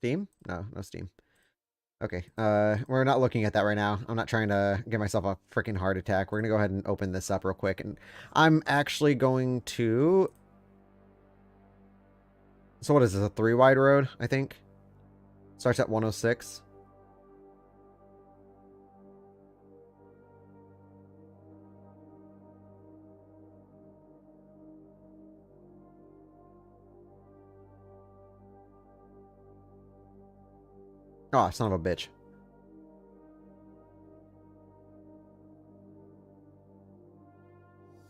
Steam? No, no Steam. Okay, we're not looking at that right now. I'm not trying to give myself a freaking heart attack. We're gonna go ahead and open this up real quick, and I'm actually going to... So what is this, a 3 wide road, I think? Starts at 106. Oh, son of a bitch.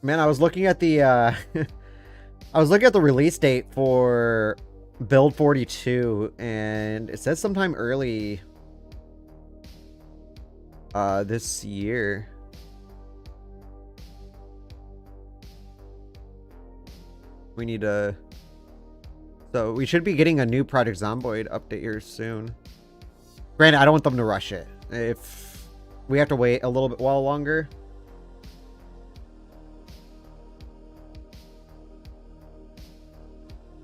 Man, I was looking at the, I was looking at the release date for Build 42, and it says sometime early, this year. We need a... So we should be getting a new Project Zomboid update here soon. Granted, I don't want them to rush it. If we have to wait a little bit while longer...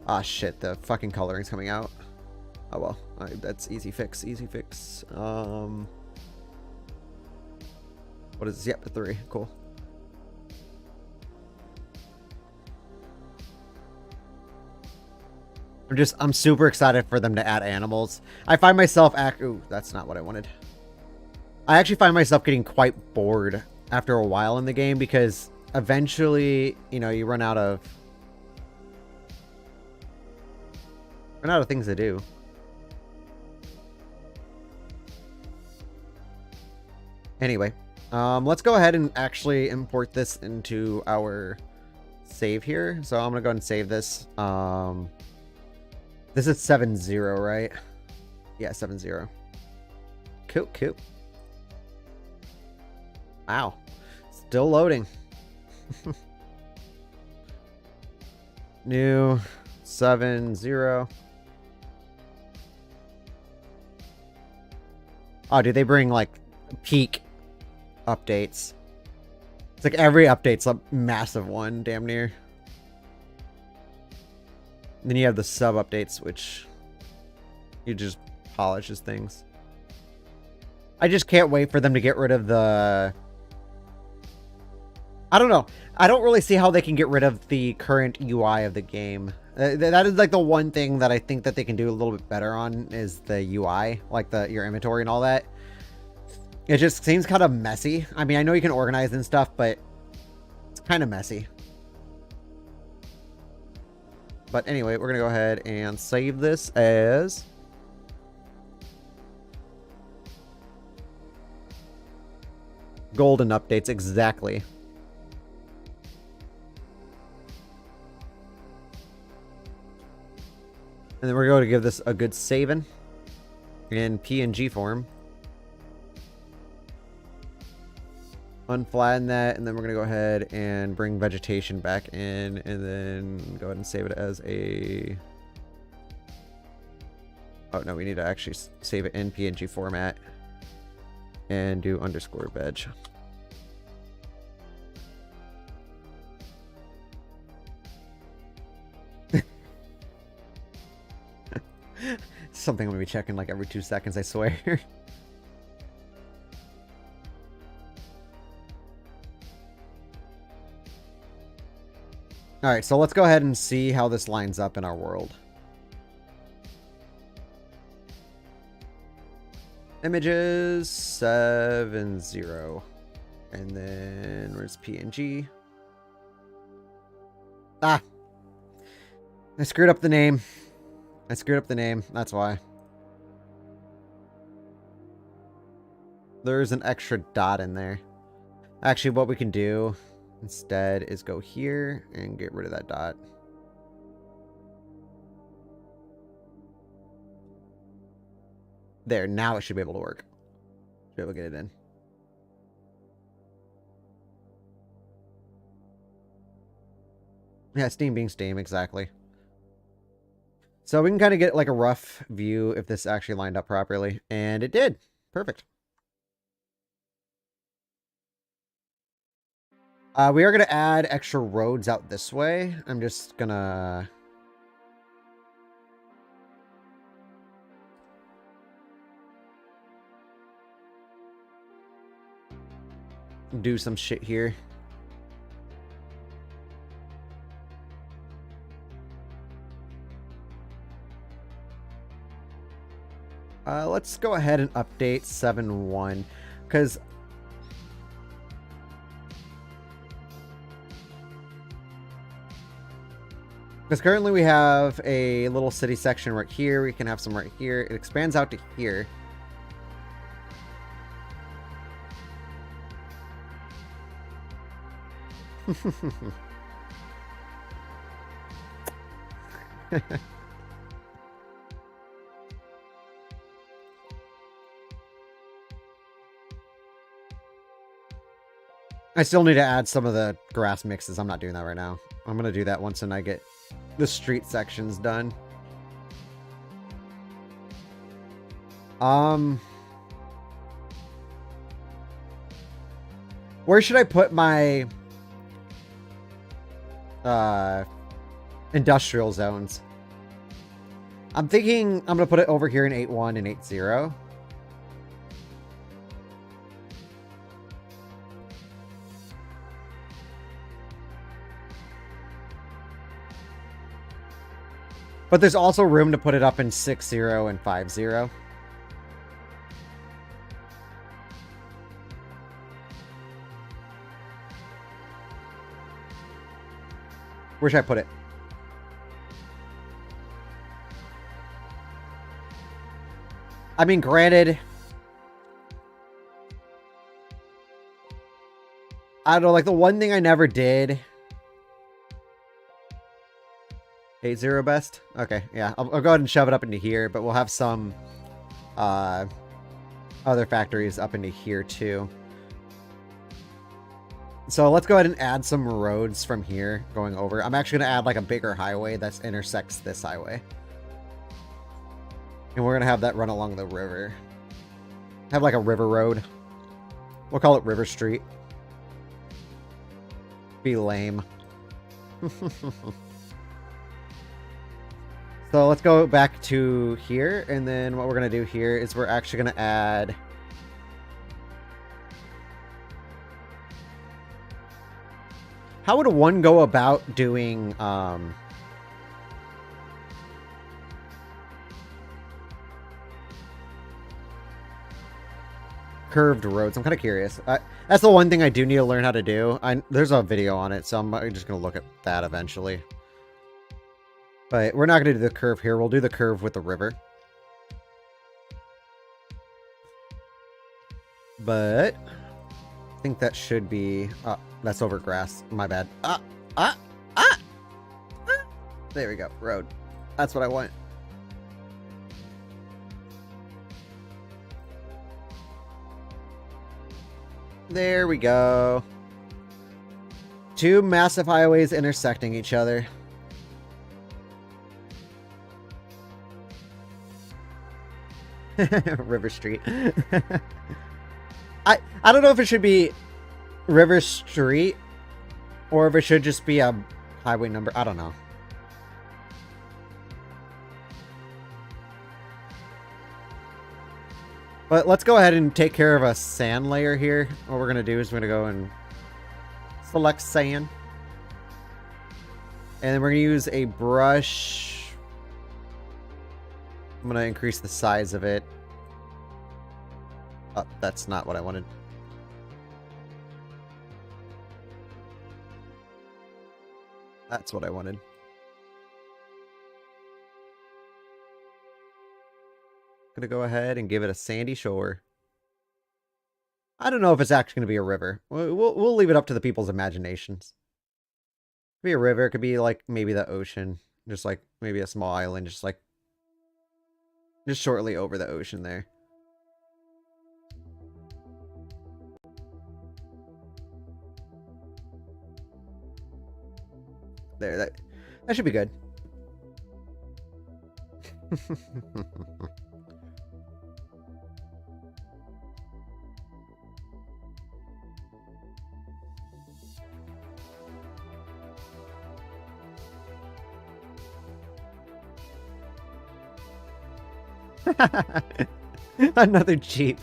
Ah, shit, the fucking coloring's coming out. Oh, well, that's easy fix, easy fix. What is this? Yep, the 3, cool. I'm super excited for them to add animals. I find myself ooh, that's not what I wanted. I actually find myself getting quite bored after a while in the game because eventually, you know, you run out of things to do. Anyway, let's go ahead and actually import this into our save here. So I'm gonna go ahead and save this. This is 7-0, right? Yeah, 7-0. Cool, cool. Wow. Still loading. New 7-0. Oh, dude, they bring like peak updates. It's like every update's a massive one, damn near. Then you have the sub updates, which you just polishes things. I just can't wait for them to get rid of the... I don't know. I don't really see how they can get rid of the current UI of the game. That is like the one thing that I think that they can do a little bit better on is the UI, like your inventory and all that. It just seems kind of messy. I mean, I know you can organize and stuff, but it's kind of messy. But anyway, we're going to go ahead and save this as... golden updates, exactly. And then we're going to give this a good saving in PNG form. Unflatten that, and then we're going to go ahead and bring vegetation back in, and then go ahead and save it as a... Oh, no, we need to actually save it in PNG format and do underscore veg. Something I'm going to be checking like every 2 seconds, I swear. Alright, so let's go ahead and see how this lines up in our world. Images 7-0. And then where's PNG? Ah! I screwed up the name. That's why. There's an extra dot in there. Actually, what we can do instead is go here and get rid of that dot. There, now it should be able to work. Should be able to get it in. Yeah, Steam being Steam, exactly. So we can kind of get like a rough view if this actually lined up properly. And it did. Perfect. We are going to add extra roads out this way. I'm just going to... do some shit here. Let's go ahead and update 7.1 because currently we have a little city section right here. We can have some right here. It expands out to here. I still need to add some of the grass mixes. I'm not doing that right now. I'm going to do that once I get the street sections done. Where should I put my industrial zones? I'm thinking I'm going to put it over here in 8.1 and 8.0. But there's also room to put it up in 6.0 and 5.0. Where should I put it? I mean, granted, I don't know, like the one thing I never did. 8.0 best? Okay, yeah. I'll go ahead and shove it up into here, but we'll have some other factories up into here too. So let's go ahead and add some roads from here going over. I'm actually going to add like a bigger highway that intersects this highway. And we're going to have that run along the river. Have like a river road. We'll call it River Street. Be lame. So let's go back to here. And then what we're going to do here is we're actually going to add... How would one go about doing curved roads? I'm kind of curious. That's the one thing I do need to learn how to do. There's a video on it, so I'm just going to look at that eventually. But we're not going to do the curve here. We'll do the curve with the river. But I think that should be... that's over grass. My bad. There we go. Road. That's what I want. There we go. Two massive highways intersecting each other. River Street. I don't know if it should be River Street or if it should just be a highway number. I don't know. But let's go ahead and take care of a sand layer here. What we're going to do is we're going to go and select sand. And then we're going to use a brush. I'm going to increase the size of it. Oh, that's not what I wanted. That's what I wanted. Gonna go ahead and give it a sandy shore. I don't know if it's actually gonna be a river. We'll leave it up to the people's imaginations. Could be a river. It could be like maybe the ocean, just like maybe a small island, just shortly over the ocean there. There, that should be good. Another Jeep.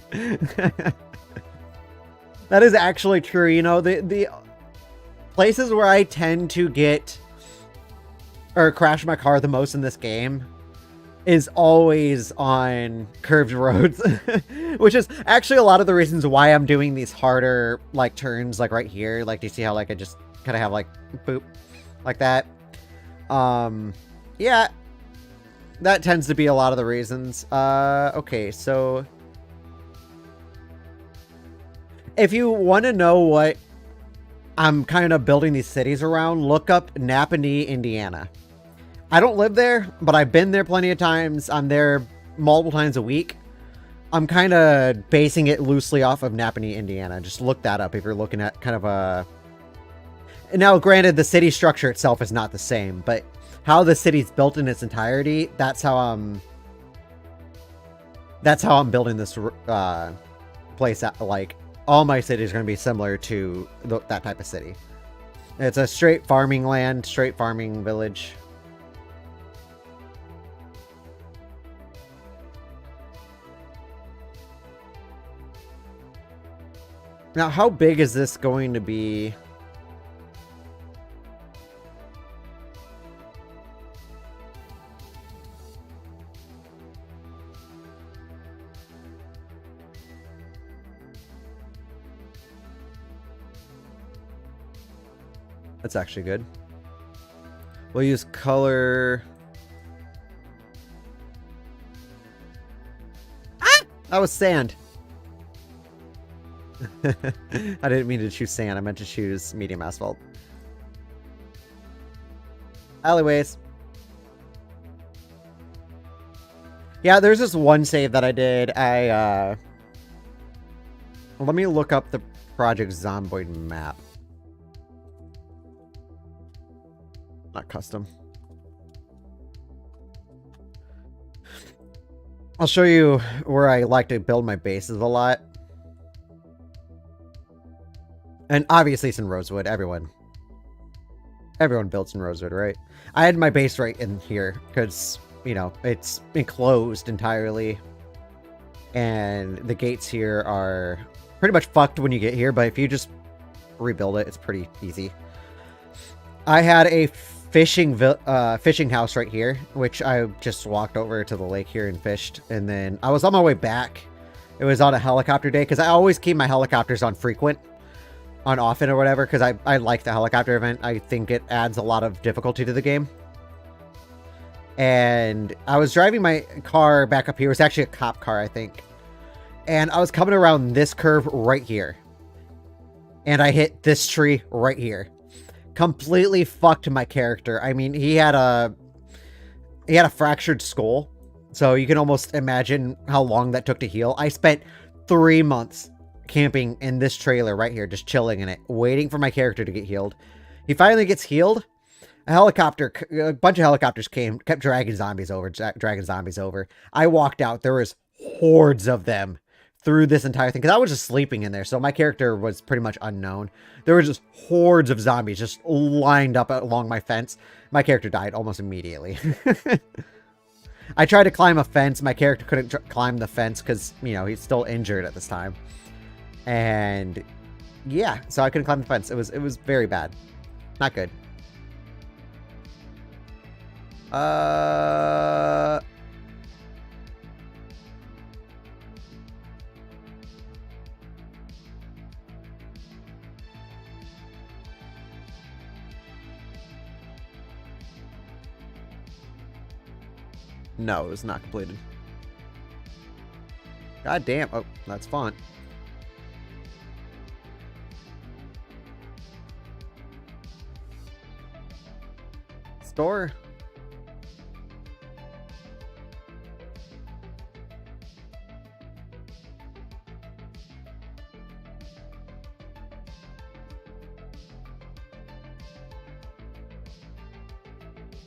That is actually true. You know, the places where I tend to get or crash my car the most in this game is always on curved roads, which is actually a lot of the reasons why I'm doing these harder like turns, like right here. Like, do you see how like I just kind of have like boop like that? Yeah, that tends to be a lot of the reasons. Okay, so if you want to know what I'm kind of building these cities around, look up Napanee, Indiana. I don't live there, but I've been there plenty of times. I'm there multiple times a week. I'm kind of basing it loosely off of Napanee, Indiana. Just look that up if you're looking at kind of a... Now, granted, the city structure itself is not the same, but how the city's built in its entirety, that's how I'm building this place at, like, all my cities are going to be similar to that type of city. It's a straight farming land, straight farming village. Now, how big is this going to be? That's actually good. We'll use color. Ah! That was sand. I didn't mean to choose sand. I meant to choose medium asphalt. Alleyways. Yeah, there's this one save that I did. Let me look up the Project Zomboid map. Not custom. I'll show you where I like to build my bases a lot. And obviously it's in Rosewood. Everyone builds in Rosewood, right? I had my base right in here because, you know, it's enclosed entirely. And the gates here are pretty much fucked when you get here, but if you just rebuild it, it's pretty easy. I had a fishing house right here, which I just walked over to the lake here and fished. And then I was on my way back. It was on a helicopter day because I always keep my helicopters on frequent, on often or whatever, because I like the helicopter event. I think it adds a lot of difficulty to the game. And I was driving my car back up here. It was actually a cop car, I think. And I was coming around this curve right here. And I hit this tree right here. Completely fucked my character. I mean, he had a fractured skull, so you can almost imagine how long that took to heal. I spent 3 months camping in this trailer right here, just chilling in it, waiting for my character to get healed. He finally gets healed. A bunch of helicopters came, kept dragging zombies over. I walked out. There was hordes of them through this entire thing, because I was just sleeping in there, so my character was pretty much unknown. There were just hordes of zombies just lined up along my fence. My character died almost immediately. I tried to climb a fence. My character couldn't climb the fence because, you know, he's still injured at this time. And yeah, so I couldn't climb the fence. It was very bad. Not good. No, it was not completed. God damn. Oh, that's font. Store.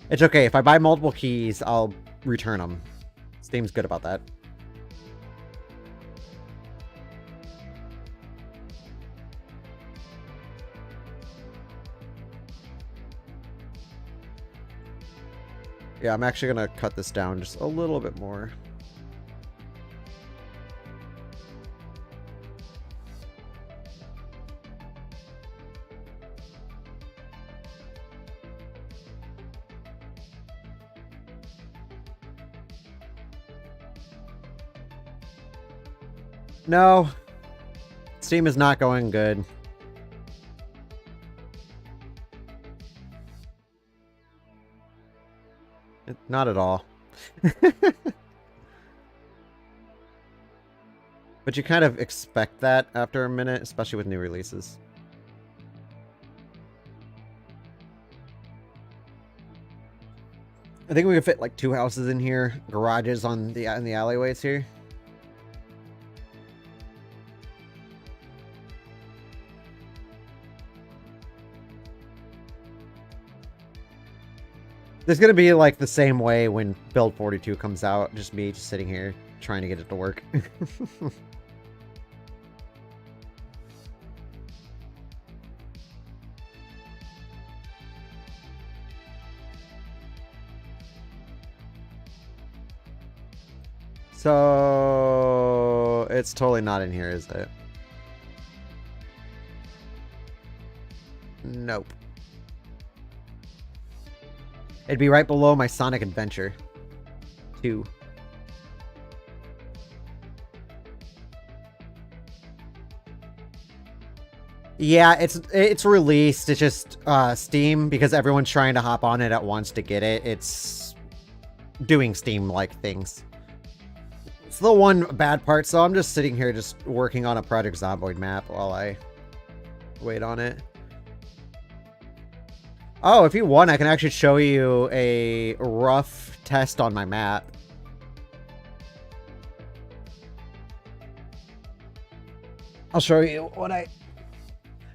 It's okay. If I buy multiple keys, I'll return them. Steam's good about that. Yeah, I'm actually going to cut this down just a little bit more. No. Steam is not going good. Not at all. But you kind of expect that after a minute, especially with new releases. I think we can fit like 2 houses in here, garages in the alleyways here. There's gonna be like the same way when Build 42 comes out, just me just sitting here trying to get it to work. So it's totally not in here, is it? Nope. It'd be right below my Sonic Adventure 2. Yeah, it's released. It's just Steam, because everyone's trying to hop on it at once to get it. It's doing Steam-like things. It's the one bad part, so I'm just sitting here just working on a Project Zomboid map while I wait on it. Oh, if you want, I can actually show you a rough test on my map. I'll show you what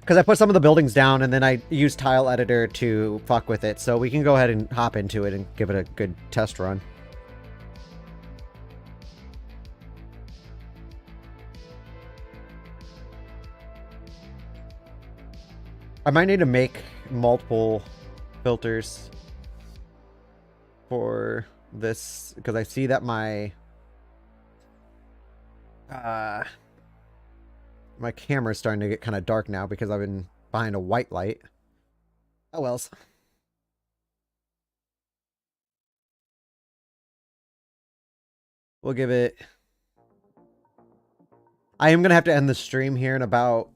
because I put some of the buildings down and then I used Tile Editor to fuck with it. So we can go ahead and hop into it and give it a good test run. I might need to make multiple filters for this because I see that my camera's starting to get kind of dark now because I've been behind a white light. Oh well. We'll give it... I am going to have to end the stream here in about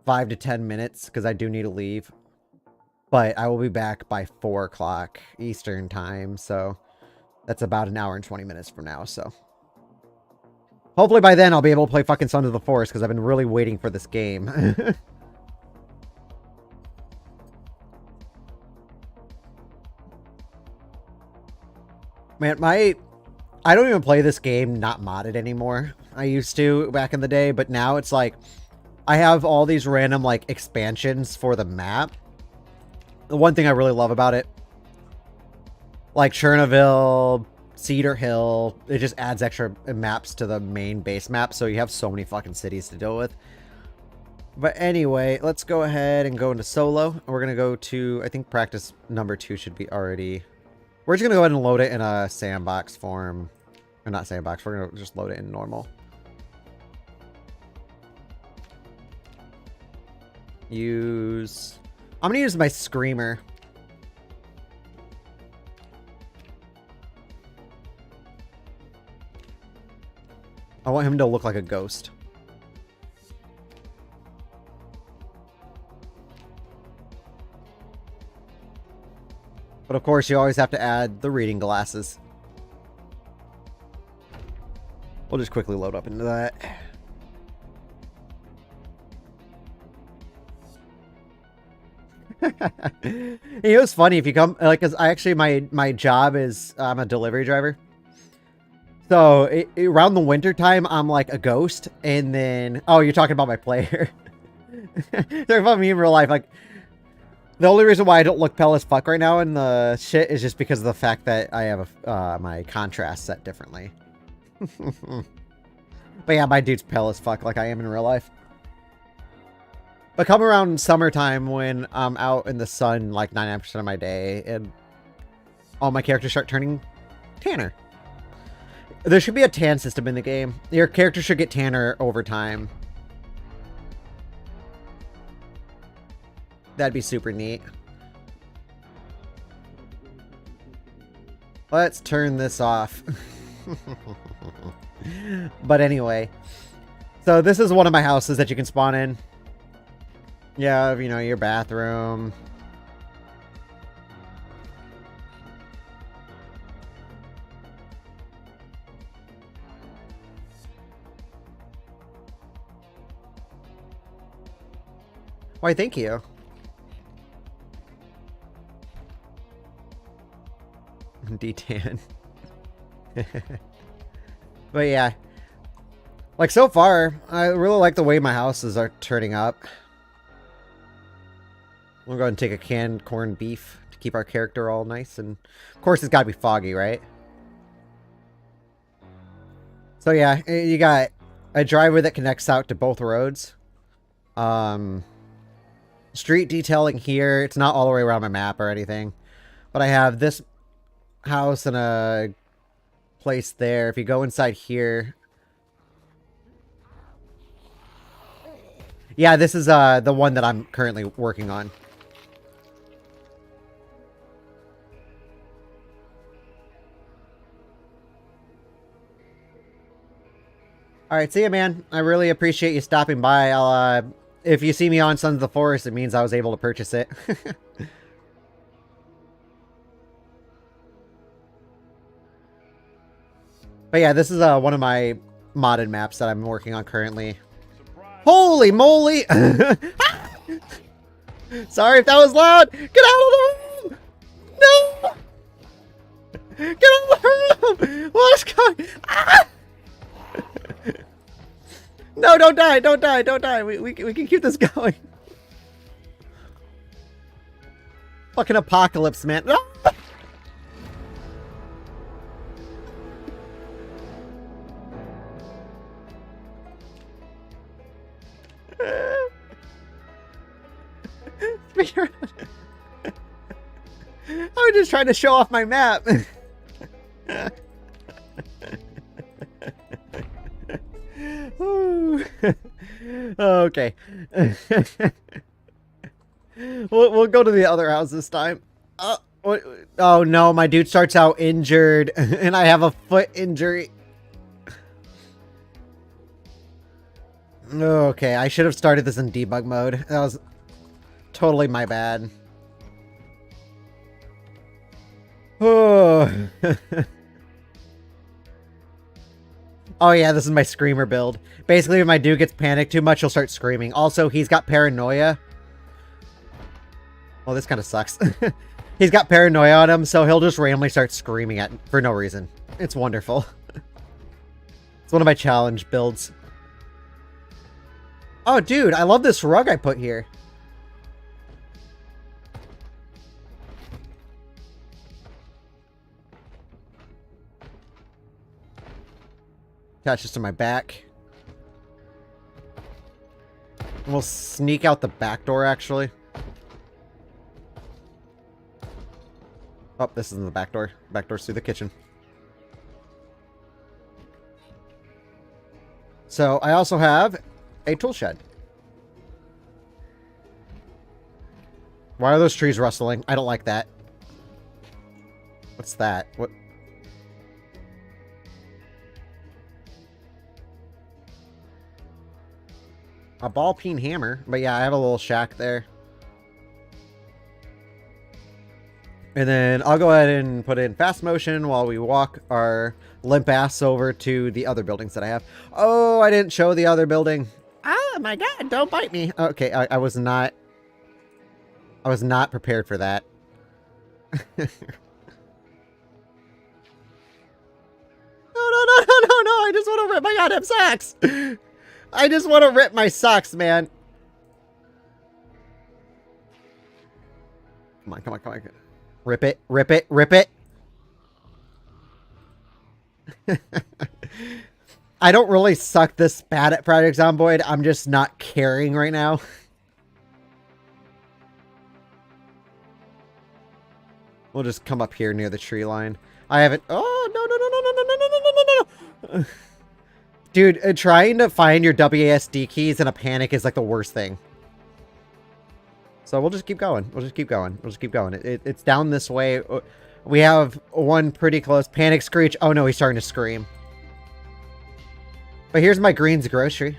5 to 10 minutes because I do need to leave. But I will be back by 4 o'clock Eastern time, so that's about an hour and 20 minutes from now, so... Hopefully by then I'll be able to play fucking Sons of the Forest because I've been really waiting for this game. Man, I don't even play this game not modded anymore. I used to back in the day, but now it's like I have all these random like expansions for the map. The one thing I really love about it, like Chernobyl, Cedar Hill, it just adds extra maps to the main base map, so you have so many fucking cities to deal with. But anyway, let's go ahead and go into solo. We're going to go to, I think practice number 2 should be already... We're just going to go ahead and load it in a sandbox form. Or not sandbox, we're going to just load it in normal. Use... I'm going to use my Screamer. I want him to look like a ghost. But of course, you always have to add the reading glasses. We'll just quickly load up into that. You know, it's funny if you come, like, cause I actually, my job is, I'm a delivery driver. So around the winter time, I'm like a ghost, and then you're talking about my player. Talking about me in real life. Like the only reason why I don't look pale as fuck right now in the shit is just because of the fact that I have my contrast set differently. But yeah, my dude's pale as fuck, like I am in real life. But come around summertime when I'm out in the sun like 99% of my day, and all my characters start turning tanner. There should be a tan system in the game. Your character should get tanner over time. That'd be super neat. Let's turn this off. But anyway, so this is one of my houses that you can spawn in. You have, you know, your bathroom. Why, thank you. D10. But yeah. Like, so far, I really like the way my houses are turning up. We'll go ahead and take a canned corned beef to keep our character all nice. And, of course, it's got to be foggy, right? So yeah, you got a driveway that connects out to both roads. Street detailing here. It's not all the way around my map or anything. But I have this house and a place there. If you go inside here... Yeah, this is the one that I'm currently working on. Alright, see ya, man. I really appreciate you stopping by. I'll, if you see me on Sons of the Forest, it means I was able to purchase it. But yeah, this is one of my modded maps that I'm working on currently. Surprise. Holy moly! Sorry if that was loud! Get out of the room! No! Get out of the room! What's going... Ah! No, don't die, don't die, don't die. We can keep this going. Fucking apocalypse, man. Ah! I was just trying to show off my map. Okay. We'll go to the other house this time. Oh no, my dude starts out injured, and I have a foot injury. Okay, I should have started this in debug mode. That was totally my bad. Oh. Oh yeah, this is my screamer build. Basically, if my dude gets panicked too much, he'll start screaming. Also, he's got paranoia. Well, this kind of sucks. He's got paranoia on him, so he'll just randomly start screaming for no reason. It's wonderful. It's one of my challenge builds. Oh, dude, I love this rug I put here. Attach this to my back. And we'll sneak out the back door, actually. Oh, this isn't the back door. Back door's through the kitchen. So, I also have a tool shed. Why are those trees rustling? I don't like that. What's that? What? A ball peen hammer. But yeah, I have a little shack there. And then I'll go ahead and put in fast motion while we walk our limp ass over to the other buildings that I have. Oh, I didn't show the other building. Oh my god, don't bite me. Okay, I was not prepared for that. No, I just want to rip my goddamn socks. I just want to rip my socks, man. Come on, come on, come on. Rip it, rip it, rip it. I don't really suck this bad at Project Zomboid. I'm just not caring right now. We'll just come up here near the tree line. I haven't... Oh, no, no, no, no, no, no, no, no, no, no. Dude, trying to find your WASD keys in a panic is like the worst thing. So we'll just keep going. We'll just keep going. We'll just keep going. It's down this way. We have one pretty close. Panic Screech. Oh no, he's starting to scream. But here's my Green's grocery.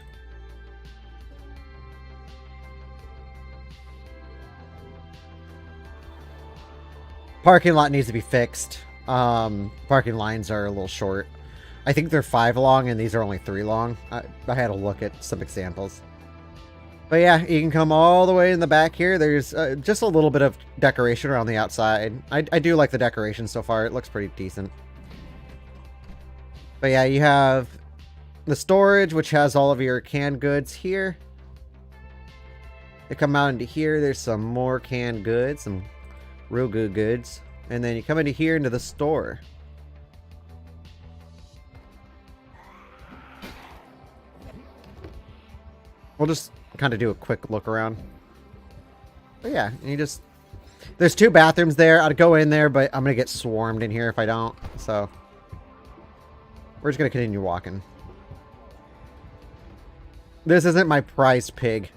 Parking lot needs to be fixed. Parking lines are a little short. I think they're 5 long and these are only 3 long. I had to look at some examples. But yeah, you can come all the way in the back here. There's just a little bit of decoration around the outside. I do like the decoration so far. It looks pretty decent. But yeah, you have the storage, which has all of your canned goods here. You come out into here. There's some more canned goods, some real good goods. And then you come into here into the store. We'll just kind of do a quick look around. But yeah, you just... There's 2 bathrooms there. I'd go in there, but I'm going to get swarmed in here if I don't. So, we're just going to continue walking. This isn't my prized pig.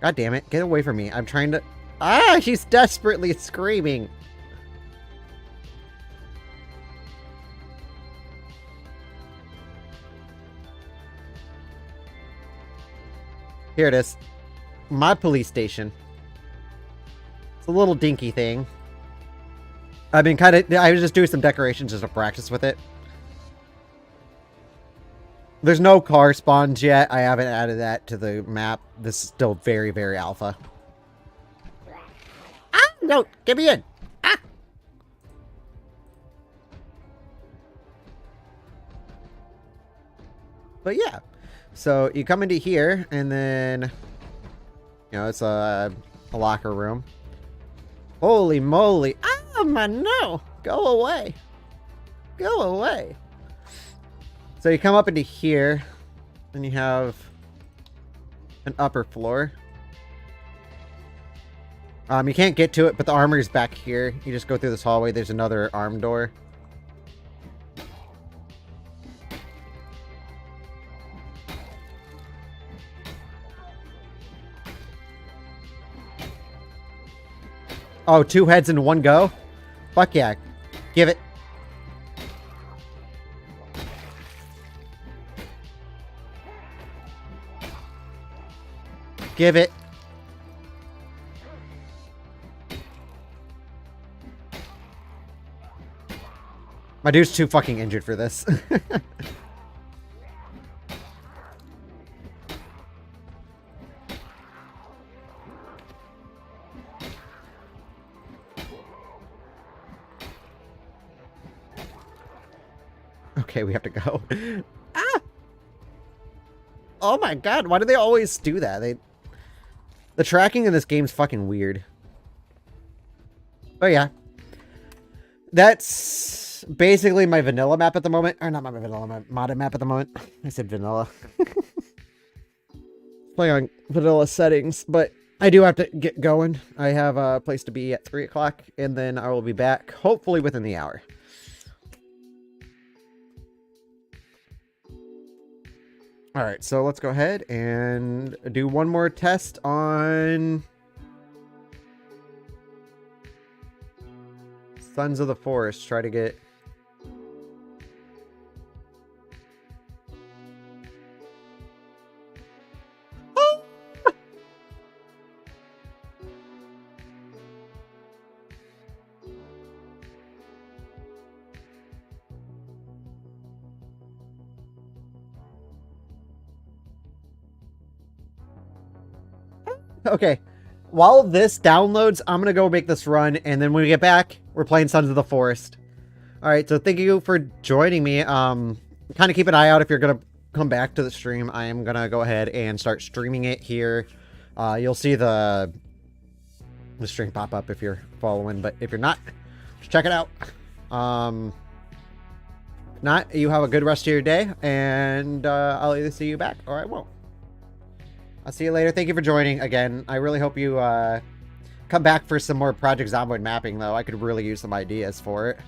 God damn it. Get away from me. I'm trying to... Ah, she's desperately screaming. Here it is. My police station. It's a little dinky thing. I've been I was just doing some decorations just to practice with it. There's no car spawns yet. I haven't added that to the map. This is still very, very alpha. Ah, no, get me in. Ah. But yeah. So you come into here, and then, you know, it's a locker room. Holy moly. Oh, my no. Go away. Go away. So you come up into here, and you have an upper floor. You can't get to it, but the armor is back here. You just go through this hallway. There's another arm door. Oh, 2 heads in one go? Fuck yeah. Give it. Give it. My dude's too fucking injured for this. Okay, we have to go. Ah! Oh my god, why do they always do that? The tracking in this game's fucking weird. Oh yeah. That's basically my vanilla map at the moment. Or not my vanilla map, modded map at the moment. I said vanilla. Playing on vanilla settings, but I do have to get going. I have a place to be at 3 o'clock, and then I will be back, hopefully within the hour. Alright, so let's go ahead and do one more test on Sons of the Forest. Try to get... Okay, while this downloads, I'm going to go make this run, and then when we get back, we're playing Sons of the Forest. Alright, so thank you for joining me. Kind of keep an eye out if you're going to come back to the stream. I am going to go ahead and start streaming it here. You'll see the stream pop up if you're following, but if you're not, just check it out. If not, you have a good rest of your day, and I'll either see you back or I won't. I'll see you later. Thank you for joining again. I really hope you come back for some more Project Zomboid mapping, though. I could really use some ideas for it.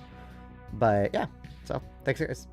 But yeah, so thanks, guys.